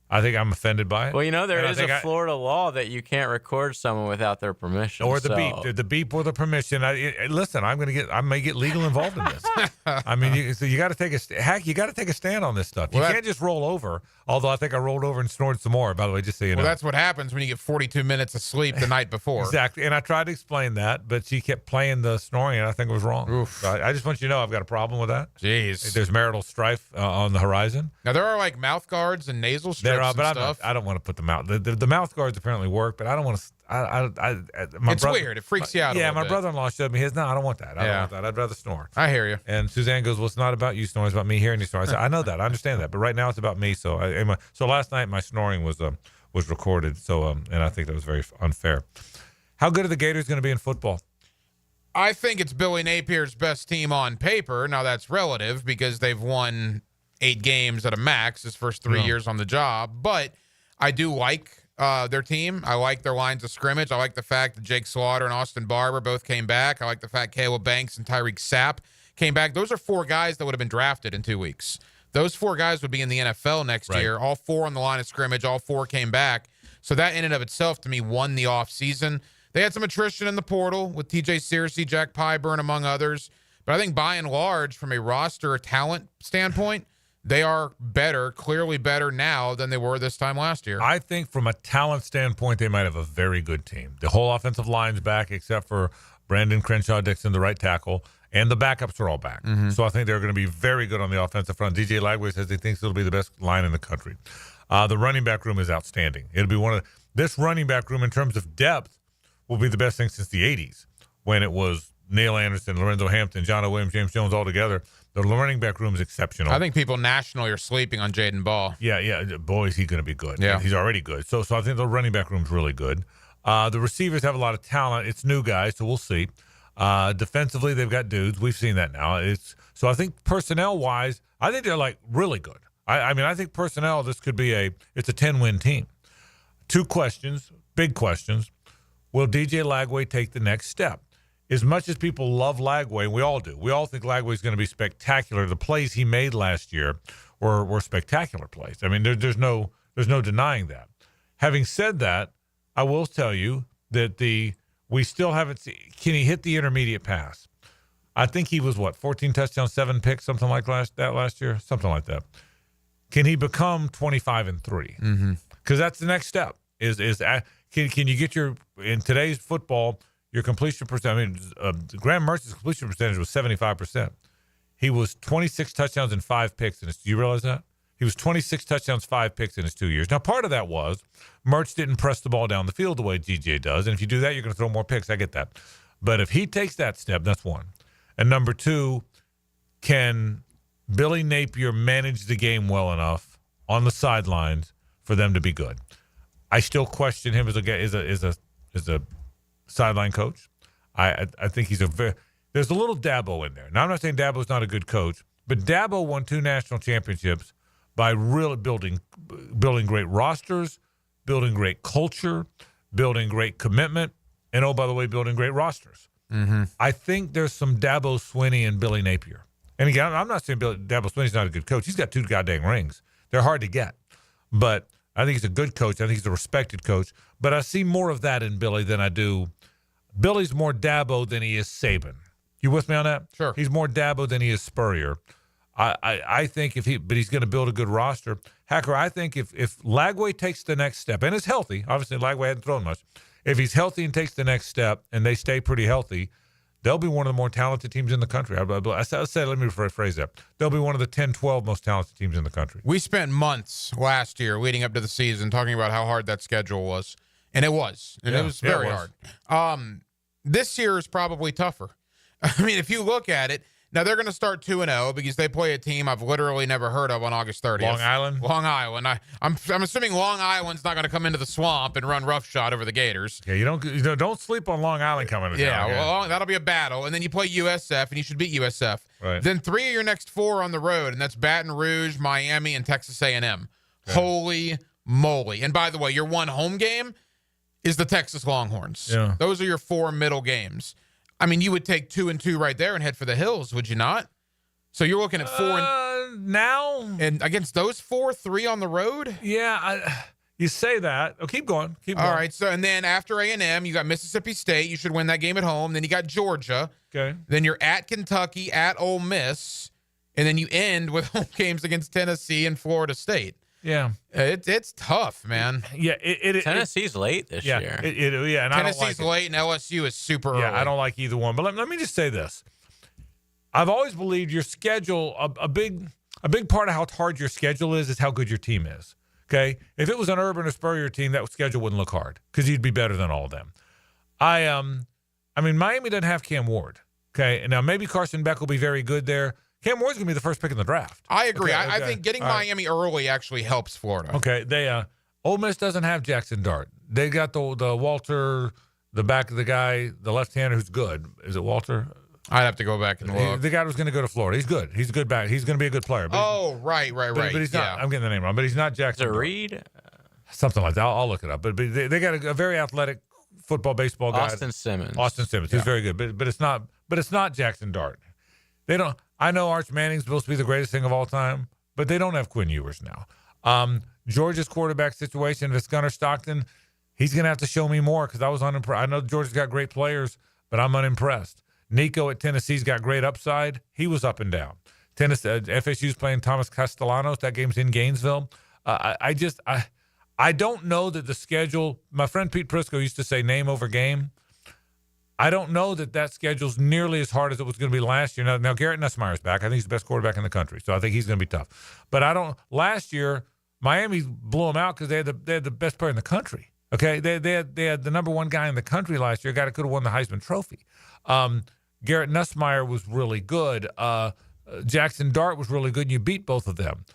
I think I'm offended by it. Well, there is a Florida law that you can't record someone without their permission. Or the beep or the permission. Listen, I may get legal involved in this. I mean, you got to take a stand on this stuff. You can't just roll over. Although I think I rolled over and snored some more. By the way, just so you know. Well, that's what happens when you get 42 minutes of sleep the night before. Exactly. And I tried to explain that, but she kept playing the snoring, and I think it was wrong. Oof. So I just want you to know I've got a problem with that. Jeez. There's marital strife on the horizon. Now there are like mouth guards and nasal strips and stuff. I don't want to put them out. The mouth guards apparently work, but I don't want to. It's weird. It freaks you out. Yeah, my brother-in-law showed me his. No, I don't want that. I don't want that. I'd rather snore. I hear you. And Suzanne goes, "Well, it's not about you snoring. It's about me hearing you snore." I said, "I know that. I understand that. But right now, it's about me." So, last night my snoring was recorded. So, and I think that was very unfair. How good are the Gators going to be in football? I think it's Billy Napier's best team on paper. Now that's relative because they've won 8 games at a max his first 3 years on the job. But I do like their team. I like their lines of scrimmage. I like the fact that Jake Slaughter and Austin Barber both came back. I like the fact Caleb Banks and Tyreek Sapp came back. Those are 4 guys that would have been drafted in 2 weeks. Those 4 guys would be in the NFL next year. All 4 on the line of scrimmage. All 4 came back. So that in and of itself, to me, won the offseason. They had some attrition in the portal with TJ Searcy, Jack Pyburn, among others. But I think by and large, from a roster or talent standpoint, they are better, clearly better now than they were this time last year. I think from a talent standpoint, they might have a very good team. The whole offensive line's back except for Brandon Crenshaw-Dixon, the right tackle, and the backups are all back. So I think they're going to be very good on the offensive front. DJ Lagway says he thinks it'll be the best line in the country. The running back room is outstanding. It'll be this running back room in terms of depth will be the best thing since the 80s when it was Neil Anderson, Lorenzo Hampton, John Williams, James Jones all together. The running back room is exceptional. I think people nationally are sleeping on Jaden Ball. Yeah. Boy, is he going to be good. Yeah. He's already good. So I think the running back room's really good. The receivers have a lot of talent. It's new guys, so we'll see. Defensively, they've got dudes. We've seen that now. So I think personnel-wise, I think they're like really good. I think personnel, this could be it's a 10-win team. 2 questions, big questions. Will DJ Lagway take the next step? As much as people love Lagway, and we all do, we all think Lagway is going to be spectacular. The plays he made last year were spectacular plays. I mean, there's no denying that. Having said that, I will tell you that we still haven't seen. Can he hit the intermediate pass? I think he was 14 touchdowns, 7 picks, something like last year, something like that. Can he become 25-3? Because that's the next step. Can you get in today's football? Your completion percentage, Graham Mertz's completion percentage was 75%. He was 26 touchdowns and 5 picks. Do you realize that? He was 26 touchdowns, 5 picks in his 2 years. Now, part of that was Mertz didn't press the ball down the field the way DJ does. And if you do that, you're going to throw more picks. I get that. But if he takes that step, that's one. And number 2, can Billy Napier manage the game well enough on the sidelines for them to be good? I still question him as a sideline coach. I think there's a little Dabo in there. Now, I'm not saying Dabo's not a good coach, but Dabo won 2 national championships by really building great rosters, building great culture, building great commitment, and, oh, by the way, building great rosters. I think there's some Dabo Swinney and Billy Napier. And again, I'm not saying Dabo Swinney's not a good coach. He's got 2 goddamn rings. They're hard to get. But I think he's a good coach. I think he's a respected coach. But I see more of that in Billy than I do. Billy's more Dabo than he is Saban. You with me on that? Sure. He's more Dabo than he is Spurrier. I think but he's going to build a good roster. Hacker, I think if Lagway takes the next step and is healthy, obviously Lagway hadn't thrown much. If he's healthy and takes the next step and they stay pretty healthy, they'll be one of the more talented teams in the country. Let me rephrase that. They'll be one of the 10, 12 most talented teams in the country. We spent months last year leading up to the season talking about how hard that schedule was. And it was. And it was very hard. This year is probably tougher. I mean, if you look at it, now they're going to start 2-0 because they play a team I've literally never heard of on August 30th. Long Island? Long Island. I'm assuming Long Island's not going to come into the swamp and run roughshod over the Gators. Yeah, you don't sleep on Long Island coming to town. Well, that'll be a battle. And then you play USF, and you should beat USF. Right. Then 3 of your next 4 on the road, and that's Baton Rouge, Miami, and Texas A&M. Okay. Holy moly. And by the way, your one home game is the Texas Longhorns. Yeah. Those are your 4 middle games. I mean, you would take 2-2 right there and head for the hills, would you not? So you're looking at 4 now, and against those 4, 3 on the road. Yeah, you say that. Oh, keep going. All right. So and then after A&M, you got Mississippi State. You should win that game at home. Then you got Georgia. Okay. Then you're at Kentucky, at Ole Miss, and then you end with home games against Tennessee and Florida State. Yeah, it's tough, man. Yeah, Tennessee's late this year. And Tennessee's late, and LSU is super early. Yeah, I don't like either one. But let me just say this: I've always believed your schedule. A big part of how hard your schedule is how good your team is. Okay, if it was an Urban or Spurrier team, that schedule wouldn't look hard because you'd be better than all of them. I mean, Miami doesn't have Cam Ward. Okay, and now maybe Carson Beck will be very good there. Cam Ward's going to be the first pick in the draft. I agree. Okay, I think getting Miami early actually helps Florida. Okay. Ole Miss doesn't have Jackson Dart. They got the Walter, the back of the guy, the left-hander who's good. Is it Walter? I'd have to go back and look. The guy who's going to go to Florida. He's good. He's a good back. He's going to be a good player. Right. But he's not. I'm getting the name wrong. But he's not Jackson. Is it Reed? Something like that. I'll look it up. But they got a very athletic football, baseball guy. Austin Simmons. Who's very good. But it's not Jackson Dart. They don't. I know Arch Manning's supposed to be the greatest thing of all time, but they don't have Quinn Ewers now. Georgia's quarterback situation, if it's Gunnar Stockton, he's going to have to show me more because I was unimpressed. I know Georgia's got great players, but I'm unimpressed. Nico at Tennessee's got great upside. He was up and down. FSU's playing Thomas Castellanos. That game's in Gainesville. I don't know that the schedule, my friend Pete Prisco used to say name over game. I don't know that schedule's nearly as hard as it was going to be last year. Now Garrett Nussmeier's back. I think he's the best quarterback in the country, so I think he's going to be tough. But last year, Miami blew them out because they had the best player in the country. Okay, they had the number one guy in the country last year, a guy that could have won the Heisman Trophy. Garrett Nussmeier was really good. Jackson Dart was really good, and you beat both of them.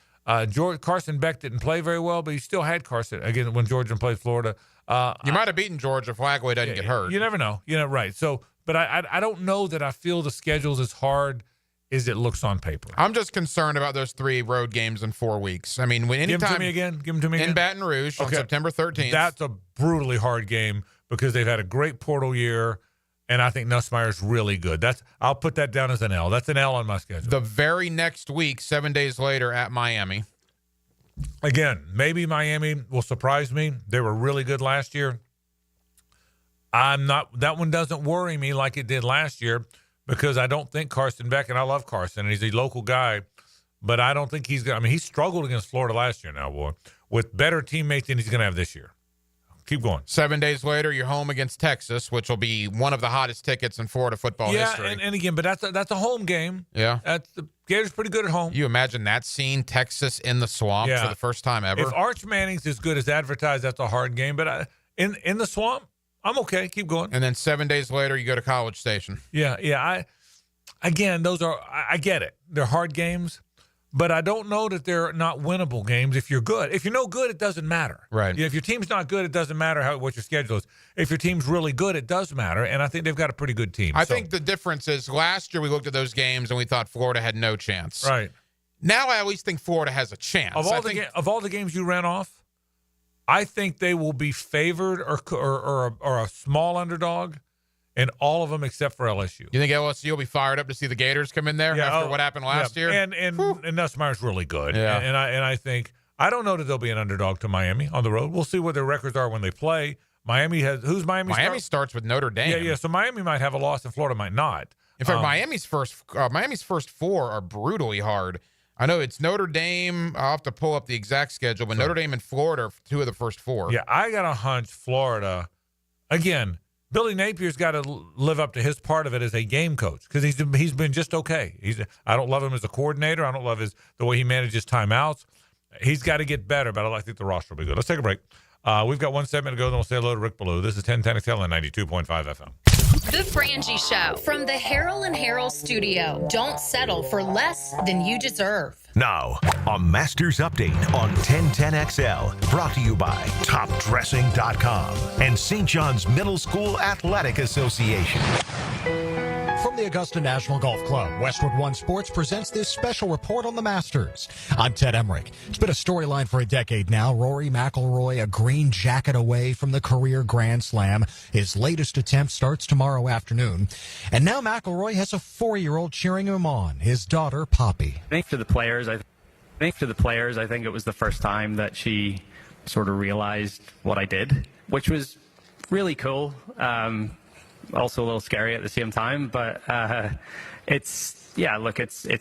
Carson Beck didn't play very well, but he still had Carson again when Georgia played Florida. You might have beaten Georgia if Lagway doesn't get hurt. You never know. Right. So, but I don't know that I feel the schedule's as hard as it looks on paper. I'm just concerned about those 3 road games in 4 weeks. I mean, Give them to me again. In Baton Rouge on September 13th. That's a brutally hard game because they've had a great portal year, and I think Nussmeier's really good. I'll put that down as an L. That's an L on my schedule. The very next week, 7 days later, at Miami. Again, maybe Miami will surprise me. They were really good last year. That one doesn't worry me like it did last year because I don't think Carson Beck, and I love Carson, and he's a local guy, but I don't think he's going to. I mean, he struggled against Florida last year now, boy, with better teammates than he's going to have this year. Keep going. 7 days later, you're home against Texas, which will be one of the hottest tickets in Florida football history. Yeah, and again, but that's a home game. Yeah. The Gators pretty good at home. You imagine that scene, Texas in the swamp for the first time ever? If Arch Manning's as good as advertised, that's a hard game. But in the swamp, I'm okay. Keep going. And then 7 days later, you go to College Station. Yeah. I get it. They're hard games. But I don't know that they're not winnable games if you're good. If you're no good, it doesn't matter. Right. If your team's not good, it doesn't matter what your schedule is. If your team's really good, it does matter. And I think they've got a pretty good team. I think the difference is last year we looked at those games and we thought Florida had no chance. Right. Now I at least think Florida has a chance. Of all the games you ran off, I think they will be favored or a small underdog in all of them except for LSU. You think LSU will be fired up to see the Gators come in there after what happened last year? And Nussmeier's really good. Yeah. And I think I don't know that they'll be an underdog to Miami on the road. We'll see what their records are when they play. Who's Miami? Miami starts with Notre Dame. Yeah. So Miami might have a loss and Florida might not. In fact, Miami's first 4 are brutally hard. I know it's Notre Dame. I'll have to pull up the exact schedule, but Notre Dame and Florida are 2 of the first 4. Yeah, I got a hunch Florida, again, Billy Napier's got to live up to his part of it as a game coach because he's been just okay. I don't love him as a coordinator. I don't love the way he manages timeouts. He's got to get better, but I think the roster will be good. Let's take a break. We've got 1 segment to go, then we'll say hello to Rick Ballou. This is 1010XL on 92.5 FM. The Frangie Show from the Harrell and Harrell studio. Don't settle for less than you deserve. Now, a Masters update on 1010XL, brought to you by TopDressing.com and St. John's Middle School Athletic Association. From the Augusta National Golf Club, Westwood One Sports presents this special report on the Masters. I'm Ted Emmerich. It's been a storyline for a decade now. Rory McIlroy, a green jacket away from the career Grand Slam. His latest attempt starts tomorrow afternoon. And now McIlroy has a 4-year-old cheering him on, his daughter, Poppy. Thanks to the players. I think it was the first time that she sort of realized what I did, which was really cool. Also a little scary at the same time, but it's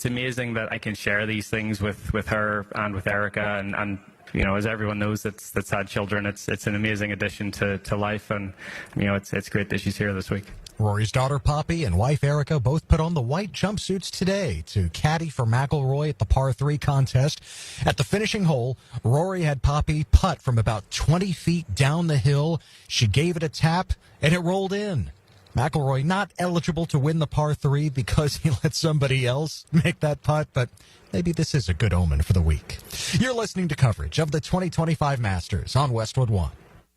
amazing that I can share these things with her and with Erica, and you know, as everyone knows that's had children, it's an amazing addition to life, and you know, it's great that she's here this week. Rory's daughter Poppy and wife Erica both put on the white jumpsuits today to caddy for McIlroy at the par 3 contest. At the finishing hole, Rory had Poppy putt from about 20 feet down the hill. She gave it a tap and it rolled in. McIlroy not eligible to win the par 3 because he let somebody else make that putt, but maybe this is a good omen for the week. You're listening to coverage of the 2025 Masters on Westwood One.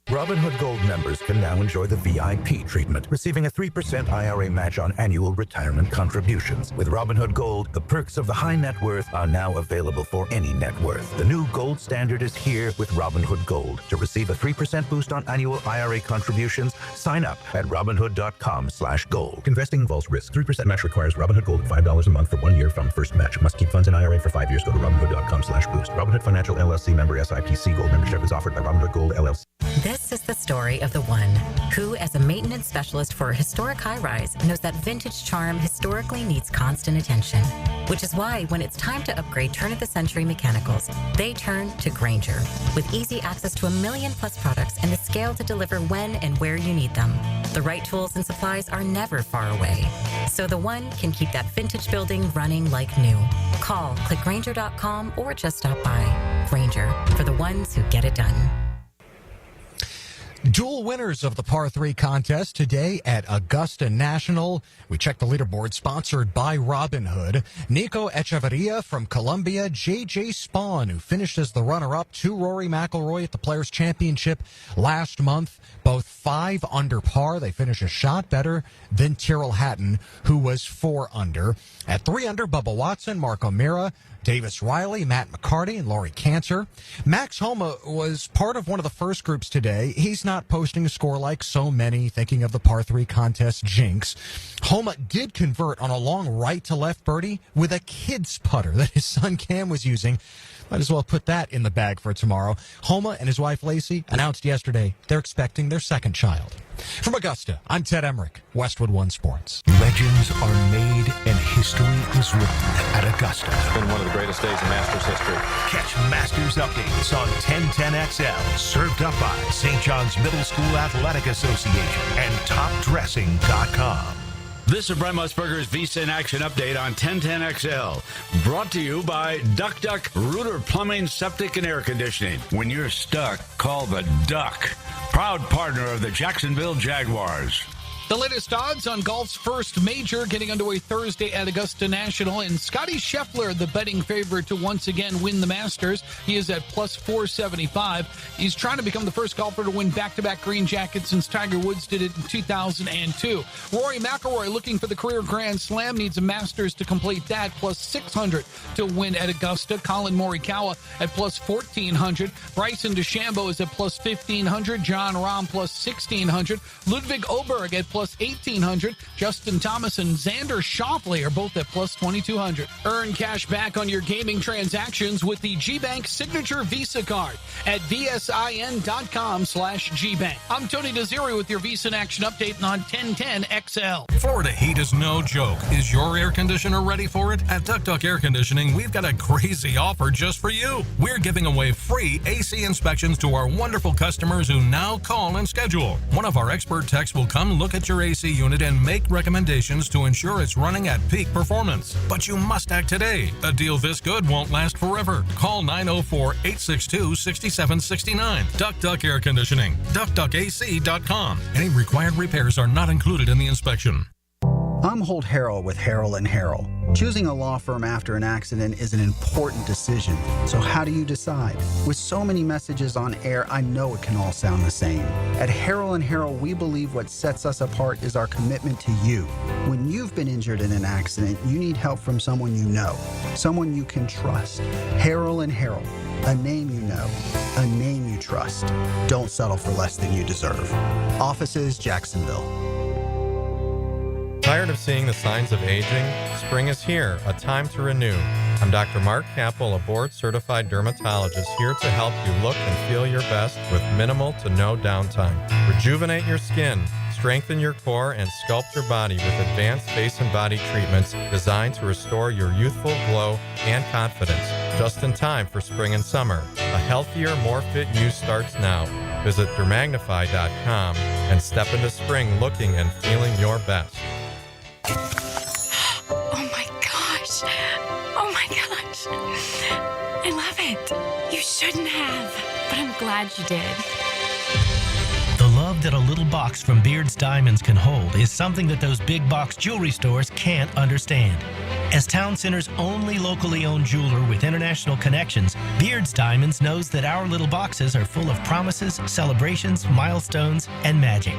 Robinhood Gold members can now enjoy the VIP treatment, receiving a 3% IRA match on annual retirement contributions. With Robinhood Gold, the perks of the high net worth are now available for any net worth. The new gold standard is here with Robinhood Gold. To receive a 3% boost on annual IRA contributions, sign up at Robinhood.com/gold. Investing involves risk. 3% match requires Robinhood Gold at $5 a month for 1 year from first match. Must keep funds in IRA for 5 years. Go to Robinhood.com/boost. Robinhood Financial LLC member SIPC. Gold membership is offered by Robinhood Gold LLC. This is the story of the one who, as a maintenance specialist for a historic high-rise, knows that vintage charm historically needs constant attention. Which is why, when it's time to upgrade turn-of-the-century mechanicals, they turn to Grainger. With easy access to 1 million-plus products and the scale to deliver when and where you need them. The right tools and supplies are never far away. So the one can keep that vintage building running like new. Call, click Grainger.com, or just stop by. Grainger, for the ones who get it done. Dual winners of the par 3 contest today at Augusta National. We checked the leaderboard, sponsored by Robinhood. Nico Echeverria from Colombia, J.J. Spawn, who finished as the runner-up to Rory McIlroy at the Players' Championship last month. Both 5 under par. They finish a shot better than Tyrrell Hatton, who was 4 under. At 3 under, Bubba Watson, Mark O'Meara, Davis Riley, Matt McCarty, and Laurie Cantor. Max Homa was part of one of the first groups today. He's not posting a score like so many, thinking of the par 3 contest jinx. Homa did convert on a long right-to-left birdie with a kid's putter that his son Cam was using. Might as well put that in the bag for tomorrow. Homa and his wife Lacey announced yesterday they're expecting their second child. From Augusta, I'm Ted Emmerich, Westwood One Sports. Legends are made and history is written at Augusta. It's been one of the greatest days in Masters history. Catch Masters updates on 1010XL, served up by St. John's Middle School Athletic Association and TopDressing.com. This is Brent Musburger's Visa in Action update on 1010XL. Brought to you by Duck Duck Rooter Plumbing, Septic, and Air Conditioning. When you're stuck, call the Duck. Proud partner of the Jacksonville Jaguars. The latest odds on golf's first major getting underway Thursday at Augusta National. And Scotty Scheffler, the betting favorite to once again win the Masters. He is at plus 475. He's trying to become the first golfer to win back-to-back green jackets since Tiger Woods did it in 2002. Rory McIlroy, looking for the career Grand Slam, needs a Masters to complete that, plus 600 to win at Augusta. Colin Morikawa at plus 1,400. Bryson DeChambeau is at plus 1,500. John Rahm plus 1,600. Ludwig Oberg at plus 1,800. Justin Thomas and Xander Schauffele are both at plus 2,200. Earn cash back on your gaming transactions with the G-Bank Signature Visa Card at vsin.com/GBank. I'm Tony Desiri with your Visa in Action update on 1010 XL. Florida heat is no joke. Is your air conditioner ready for it? At Duck Duck Air Conditioning, we've got a crazy offer just for you. We're giving away free AC inspections to our wonderful customers who now call and schedule. One of our expert techs will come look at your AC unit and make recommendations to ensure it's running at peak performance. But you must act today. A deal this good won't last forever. Call 904-862-6769. Duck Duck Air Conditioning. DuckDuckAC.com. Any required repairs are not included in the inspection. I'm Holt Harrell with Harrell & Harrell. Choosing a law firm after an accident is an important decision. So how do you decide? With so many messages on air, I know it can all sound the same. At Harrell & Harrell, we believe what sets us apart is our commitment to you. When you've been injured in an accident, you need help from someone you know, someone you can trust. Harrell & Harrell, a name you know, a name you trust. Don't settle for less than you deserve. Offices, Jacksonville. Tired of seeing the signs of aging? Spring is here, a time to renew. I'm Dr. Mark Capel, a board-certified dermatologist, here to help you look and feel your best with minimal to no downtime. Rejuvenate your skin, strengthen your core, and sculpt your body with advanced face and body treatments designed to restore your youthful glow and confidence. Just in time for spring and summer. A healthier, more fit you starts now. Visit dermagnify.com and step into spring looking and feeling your best. Oh my gosh. Oh my gosh. I love it. You shouldn't have, but I'm glad you did. The love that a little box from Beard's Diamonds can hold is something that those big box jewelry stores can't understand. As Town Center's only locally owned jeweler with international connections, Beard's Diamonds knows that our little boxes are full of promises, celebrations, milestones, and magic.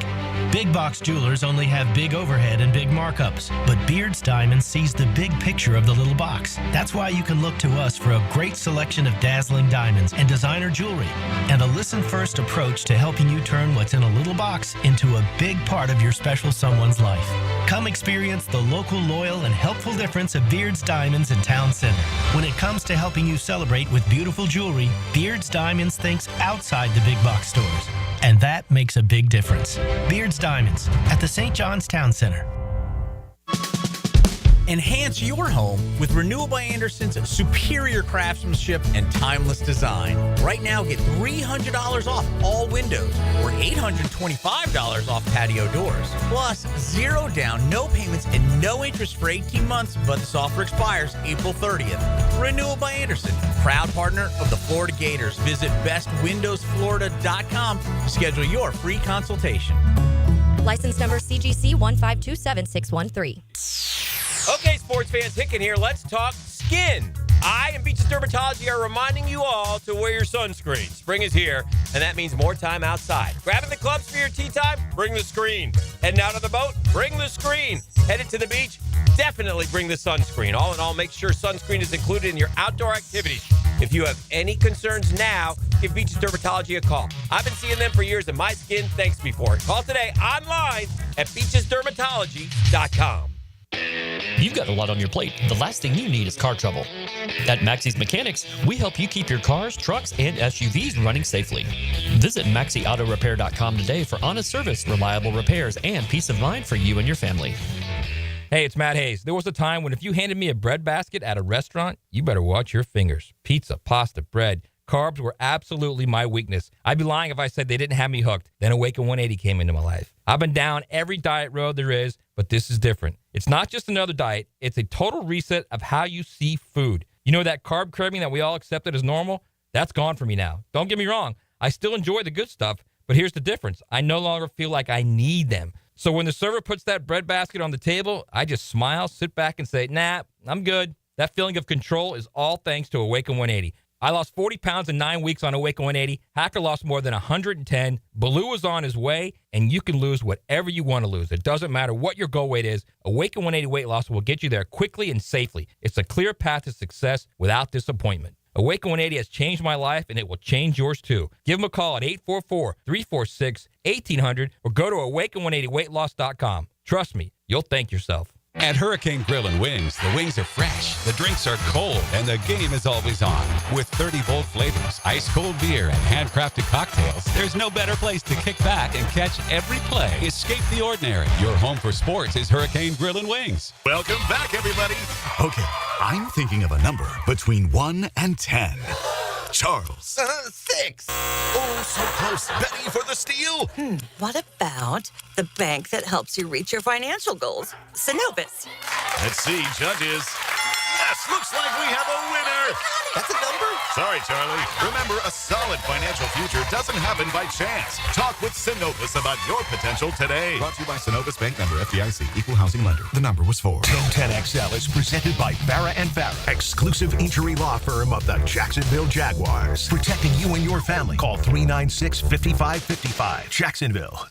Big box jewelers only have big overhead and big markups, but Beard's Diamonds sees the big picture of the little box. That's why you can look to us for a great selection of dazzling diamonds and designer jewelry, and a listen-first approach to helping you turn what's in a little box into a big part of your special someone's life. Come experience the local, loyal, and helpful difference of Beard's Diamonds in Town Center. When it comes to helping you celebrate with beautiful jewelry, Beard's Diamonds thinks outside the big box stores. And that makes a big difference. Beard's Diamonds at the St. John's Town Center. Enhance your home with Renewal by Anderson's superior craftsmanship and timeless design. Right now, get $300 off all windows or $825 off patio doors. Plus, 0 down, no payments, and no interest for 18 months, but this offer expires April 30th. Renewal by Anderson, proud partner of the Florida Gators. Visit bestwindowsflorida.com to schedule your free consultation. License number CGC 1527613. Okay, sports fans, Hicken here. Let's talk skin. I and Beaches Dermatology are reminding you all to wear your sunscreen. Spring is here, and that means more time outside. Grabbing the clubs for your tea time? Bring the screen. Heading out on the boat? Bring the screen. Headed to the beach? Definitely bring the sunscreen. All in all, make sure sunscreen is included in your outdoor activities. If you have any concerns now, give Beaches Dermatology a call. I've been seeing them for years, and my skin thanks me for it. Call today online at beachesdermatology.com. You've got a lot on your plate. The last thing you need is car trouble. At Maxie's Mechanics, we help you keep your cars, trucks, and SUVs running safely. Visit MaxieAutoRepair.com today for honest service, reliable repairs, and peace of mind for you and your family. Hey, it's Matt Hays. There was a time when if you handed me a bread basket at a restaurant, you better watch your fingers. Pizza, pasta, bread. Carbs were absolutely my weakness. I'd be lying if I said they didn't have me hooked. Then Awaken 180 came into my life. I've been down every diet road there is, but this is different. It's not just another diet. It's a total reset of how you see food. You know that carb craving that we all accepted as normal? That's gone for me now. Don't get me wrong. I still enjoy the good stuff, but here's the difference. I no longer feel like I need them. So when the server puts that bread basket on the table, I just smile, sit back, and say, nah, I'm good. That feeling of control is all thanks to Awaken 180. I lost 40 pounds in 9 weeks on Awaken 180. Hacker lost more than 110. Baloo is on his way, and you can lose whatever you want to lose. It doesn't matter what your goal weight is. Awaken 180 weight loss will get you there quickly and safely. It's a clear path to success without disappointment. Awaken 180 has changed my life, and it will change yours too. Give them a call at 844-346-1800 or go to awaken180weightloss.com. Trust me, you'll thank yourself. At Hurricane Grill and Wings, the wings are fresh, the drinks are cold, and the game is always on. With 30-volt flavors, ice-cold beer, and handcrafted cocktails, there's no better place to kick back and catch every play. Escape the ordinary. Your home for sports is Hurricane Grill and Wings. Welcome back, everybody. Okay, I'm thinking of a number between 1 and 10. Charles. 6. Oh, so close. Betty for the steal. What about the bank that helps you reach your financial goals? Synovus. Let's see, judges. Yes, looks like we have a winner. That's a number? Sorry, Charlie. Remember, a solid financial future doesn't happen by chance. Talk with Synovus about your potential today. Brought to you by Synovus Bank, member FDIC, equal housing lender. The number was 4. 1010XL is presented by Farrah & Farrah, exclusive injury law firm of the Jacksonville Jaguars. Protecting you and your family. Call 396-5555. Jacksonville.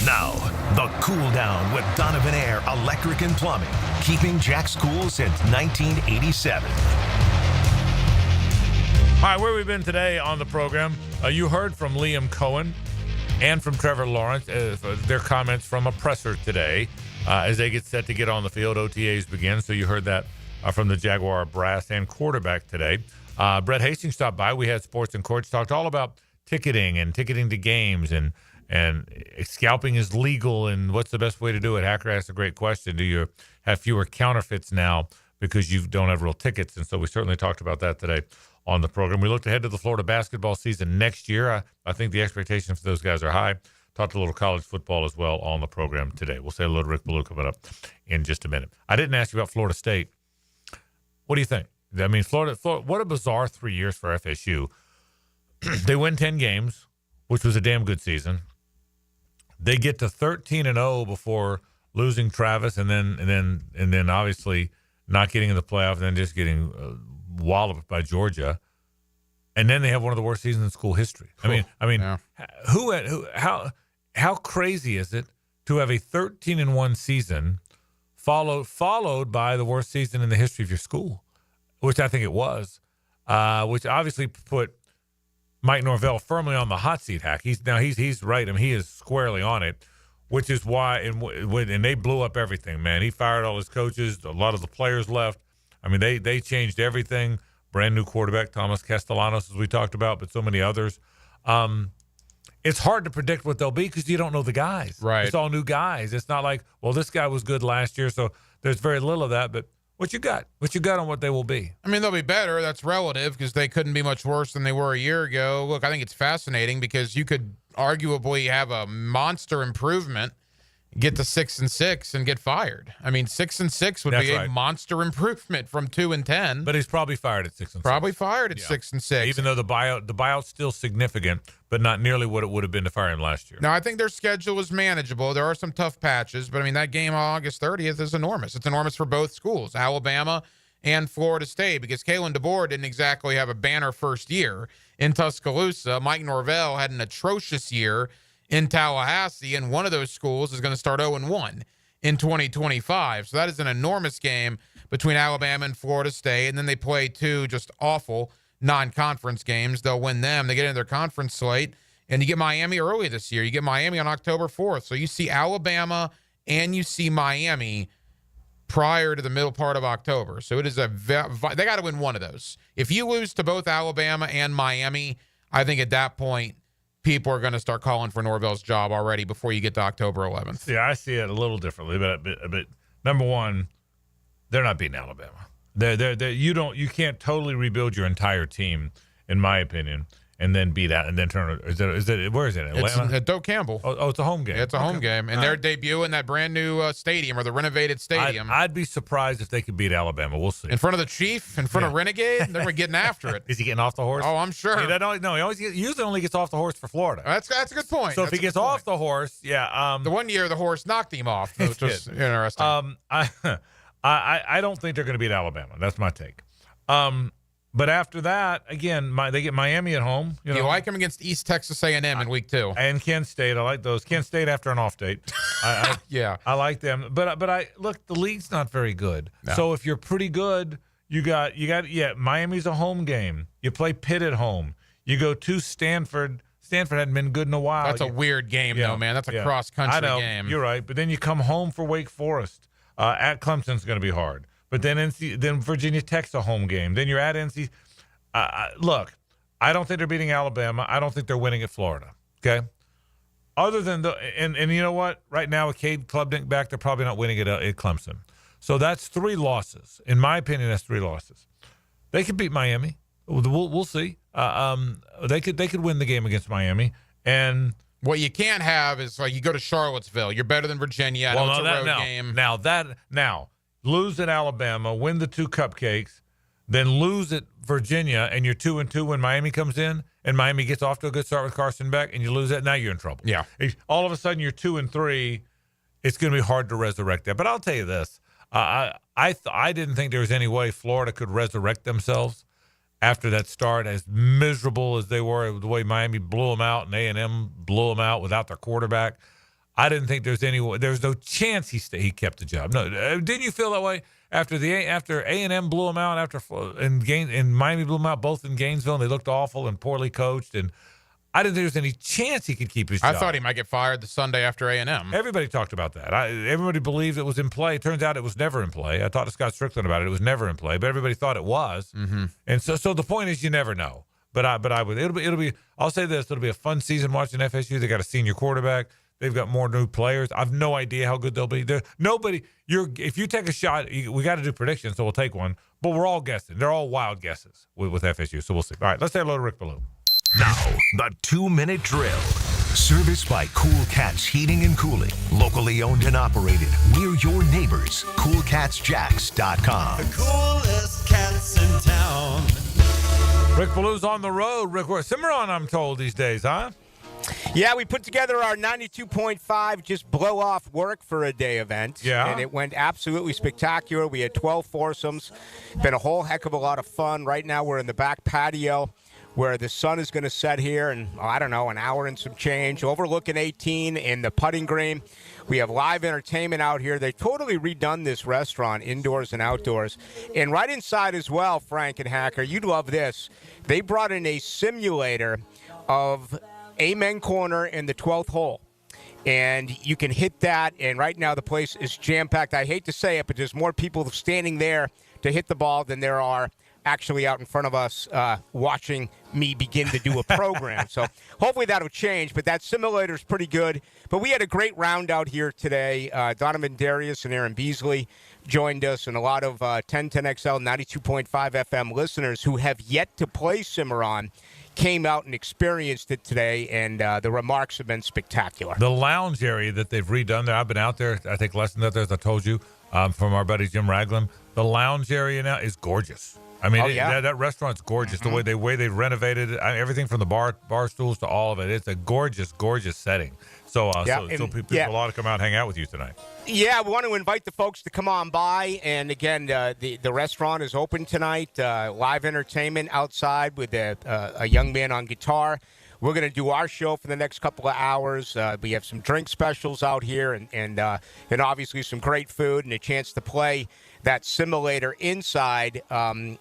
Now, the cool down with Donovan Air Electric and Plumbing, keeping Jack's cool since 1987. All right, where we've been today on the program, you heard from Liam Cohen and from Trevor Lawrence, their comments from a presser today as they get set to get on the field. OTAs begin, so you heard that from the Jaguar brass and quarterback today. Brett Hastings stopped by. We had Sports and Courts, talked all about ticketing and ticketing to games, and scalping is legal, and what's the best way to do it? Hacker asked a great question. Do you have fewer counterfeits now because you don't have real tickets? And so we certainly talked about that today on the program. We looked ahead to the Florida basketball season next year. I think the expectations for those guys are high. Talked a little college football as well on the program today. We'll say hello to Rick Ballou coming up in just a minute. I didn't ask you about Florida State. What do you think? I mean, Florida, what a bizarre 3 years for FSU. They win 10 games, which was a damn good season. They get to 13-0 before losing Travis, and then obviously not getting in the playoff, and then just getting walloped by Georgia, and then they have one of the worst seasons in school history. I mean, yeah. How crazy is it to have a 13-1 season followed by the worst season in the history of your school, which I think it was, which obviously put Mike Norvell firmly on the hot seat. Hack. He's right. I mean, he is squarely on it, which is why and they blew up everything. Man, he fired all his coaches. A lot of the players left. I mean, they changed everything. Brand new quarterback, Thomas Castellanos, as we talked about, but so many others. It's hard to predict what they'll be because you don't know the guys. Right. It's all new guys. It's not like, well, this guy was good last year, so there's very little of that. But what you got? What you got on what they will be? I mean, they'll be better. That's relative because they couldn't be much worse than they were a year ago. Look, I think it's fascinating because you could arguably have a monster improvement, get to 6-6 and get fired. I mean, 6-6 would be a monster improvement from 2-10. But he's probably fired at 6-6. Probably fired at 6-6. Even though the buyout's still significant, but not nearly what it would have been to fire him last year. Now, I think their schedule is manageable. There are some tough patches, but I mean, that game on August 30th is enormous. It's enormous for both schools, Alabama and Florida State, because Kalen DeBoer didn't exactly have a banner first year in Tuscaloosa. Mike Norvell had an atrocious year in Tallahassee, and one of those schools is going to start 0-1 in 2025. So that is an enormous game between Alabama and Florida State, and then they play two just awful non-conference games. They'll win them. They get into their conference slate, and you get Miami early this year. You get Miami on October 4th. So you see Alabama and you see Miami prior to the middle part of October. So it is they got to win one of those. If you lose to both Alabama and Miami, I think at that point, people are going to start calling for Norvell's job already before you get to October 11th. Yeah, I see it a little differently, but number one, they're not beating Alabama. You can't totally rebuild your entire team, in my opinion, and then beat out and then turn. Is it where is it? Atlanta? It's at Doak Campbell. Oh, it's a home game. Yeah, it's a home game, and they're debuting that brand new stadium or the renovated stadium. I'd be surprised if they could beat Alabama. We'll see. In front of the Chief, in front of Renegade, then we're getting after it. Is he getting off the horse? Oh, I'm sure. He usually only gets off the horse for Florida. That's a good point. So if he gets off the horse, yeah. The one year the horse knocked him off, which was interesting. I don't think they're going to beat Alabama. That's my take. But after that, again, they get Miami at home. You like them against East Texas A&M in week 2. And Kent State. I like those. Kent State after an off date. Yeah. I like them. But look, the league's not very good. No. So if you're pretty good, Miami's a home game. You play Pitt at home. You go to Stanford. Stanford hadn't been good in a while. That's a weird game, though, man. That's a cross-country I know, game. You're right. But then you come home for Wake Forest. At Clemson's going to be hard. But then Virginia Tech's a home game. Then you're at NC. Look, I don't think they're beating Alabama. I don't think they're winning at Florida. Okay? Other than and you know what? Right now, with Cade Klubnik back, they're probably not winning at Clemson. So that's 3 losses. In my opinion, that's 3 losses. They could beat Miami. We'll see. They could win the game against Miami. And what you can't have is like you go to Charlottesville. You're better than Virginia. I know it's a road game. Now lose at Alabama, win the 2 cupcakes, then lose at Virginia, and you're 2-2 when Miami comes in, and Miami gets off to a good start with Carson Beck, and you lose that. Now you're in trouble. Yeah. All of a sudden you're 2-3. It's going to be hard to resurrect that. But I'll tell you this: I didn't think there was any way Florida could resurrect themselves after that start, as miserable as they were, the way Miami blew them out and A&M blew them out without their quarterback. I didn't think there's no chance he kept the job. No, didn't you feel that way after A&M blew them out and Miami blew them out both in Gainesville, and they looked awful and poorly coached, and I didn't think there was any chance he could keep his job. I thought he might get fired the Sunday after A&M. Everybody talked about that. Everybody believed it was in play. It turns out it was never in play. I talked to Scott Strickland about it. It was never in play, but everybody thought it was. Mm-hmm. And so the point is, you never know. But it'll be. I'll say this: it'll be a fun season watching FSU. They got a senior quarterback. They've got more new players. I've no idea how good they'll be. If you take a shot, we got to do predictions, so we'll take one. But we're all guessing. They're all wild guesses with FSU. So we'll see. All right, let's say hello to Rick Ballou. Now, the 2-minute drill. Serviced by Cool Cats Heating and Cooling. Locally owned and operated. We're your neighbors. CoolCatsJacks.com. The coolest cats in town. Rick Ballou's on the road. Rick, Cimarron, I'm told, these days, huh? Yeah, we put together our 92.5 just blow off work for a day event. Yeah. And it went absolutely spectacular. We had 12 foursomes. Been a whole heck of a lot of fun. Right now we're in the back patio where the sun is going to set here in, an hour and some change, overlooking 18 in the putting green. We have live entertainment out here. They totally redone this restaurant, indoors and outdoors. And right inside as well, Frank and Hacker, you'd love this. They brought in a simulator of Amen Corner in the 12th hole. And you can hit that, and right now the place is jam-packed. I hate to say it, but there's more people standing there to hit the ball than there are actually out in front of us watching me begin to do a program. So hopefully that'll change, but that simulator is pretty good. But we had a great round out here today. Donovan Darius and Aaron Beasley joined us, and a lot of 1010XL 92.5 FM listeners who have yet to play Cimarron came out and experienced it today, and the remarks have been spectacular. The lounge area that they've redone there, I've been out there, I think less than that, as I told you, from our buddy Jim Ragland. The lounge area now is gorgeous. I mean, that restaurant's gorgeous. Mm-hmm. The way they renovated it, everything from the bar stools to all of it. It's a gorgeous, gorgeous setting. So people ought to come out and hang out with you tonight. Yeah, we want to invite the folks to come on by. And again, the restaurant is open tonight. Live entertainment outside with a young man on guitar. We're going to do our show for the next couple of hours. We have some drink specials out here and obviously some great food and a chance to play that simulator inside the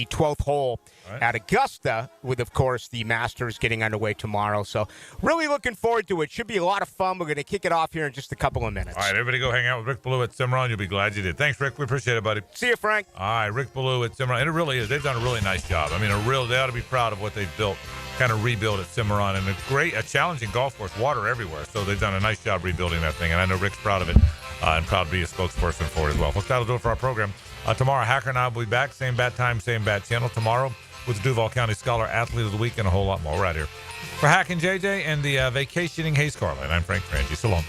12th hole at Augusta with, of course, the Masters getting underway tomorrow. So really looking forward to it. Should be a lot of fun. We're going to kick it off here in just a couple of minutes. All right, everybody go hang out with Rick Ballou at Cimarron. You'll be glad you did. Thanks, Rick. We appreciate it, buddy. See you, Frank. All right, Rick Ballou at Cimarron. And it really is. They've done a really nice job. I mean, they ought to be proud of what they've built, kind of rebuild at Cimarron. And a challenging golf course, water everywhere. So they've done a nice job rebuilding that thing. And I know Rick's proud of it and proud to be a spokesperson for it as well. Folks, that'll do it for our program. Tomorrow, Hacker and I will be back. Same bat time, same bat channel. Tomorrow with the Duval County Scholar Athlete of the Week and a whole lot more right here. For Hack and JJ and the vacationing Hays Carlyon, I'm Frank Frangie. So long.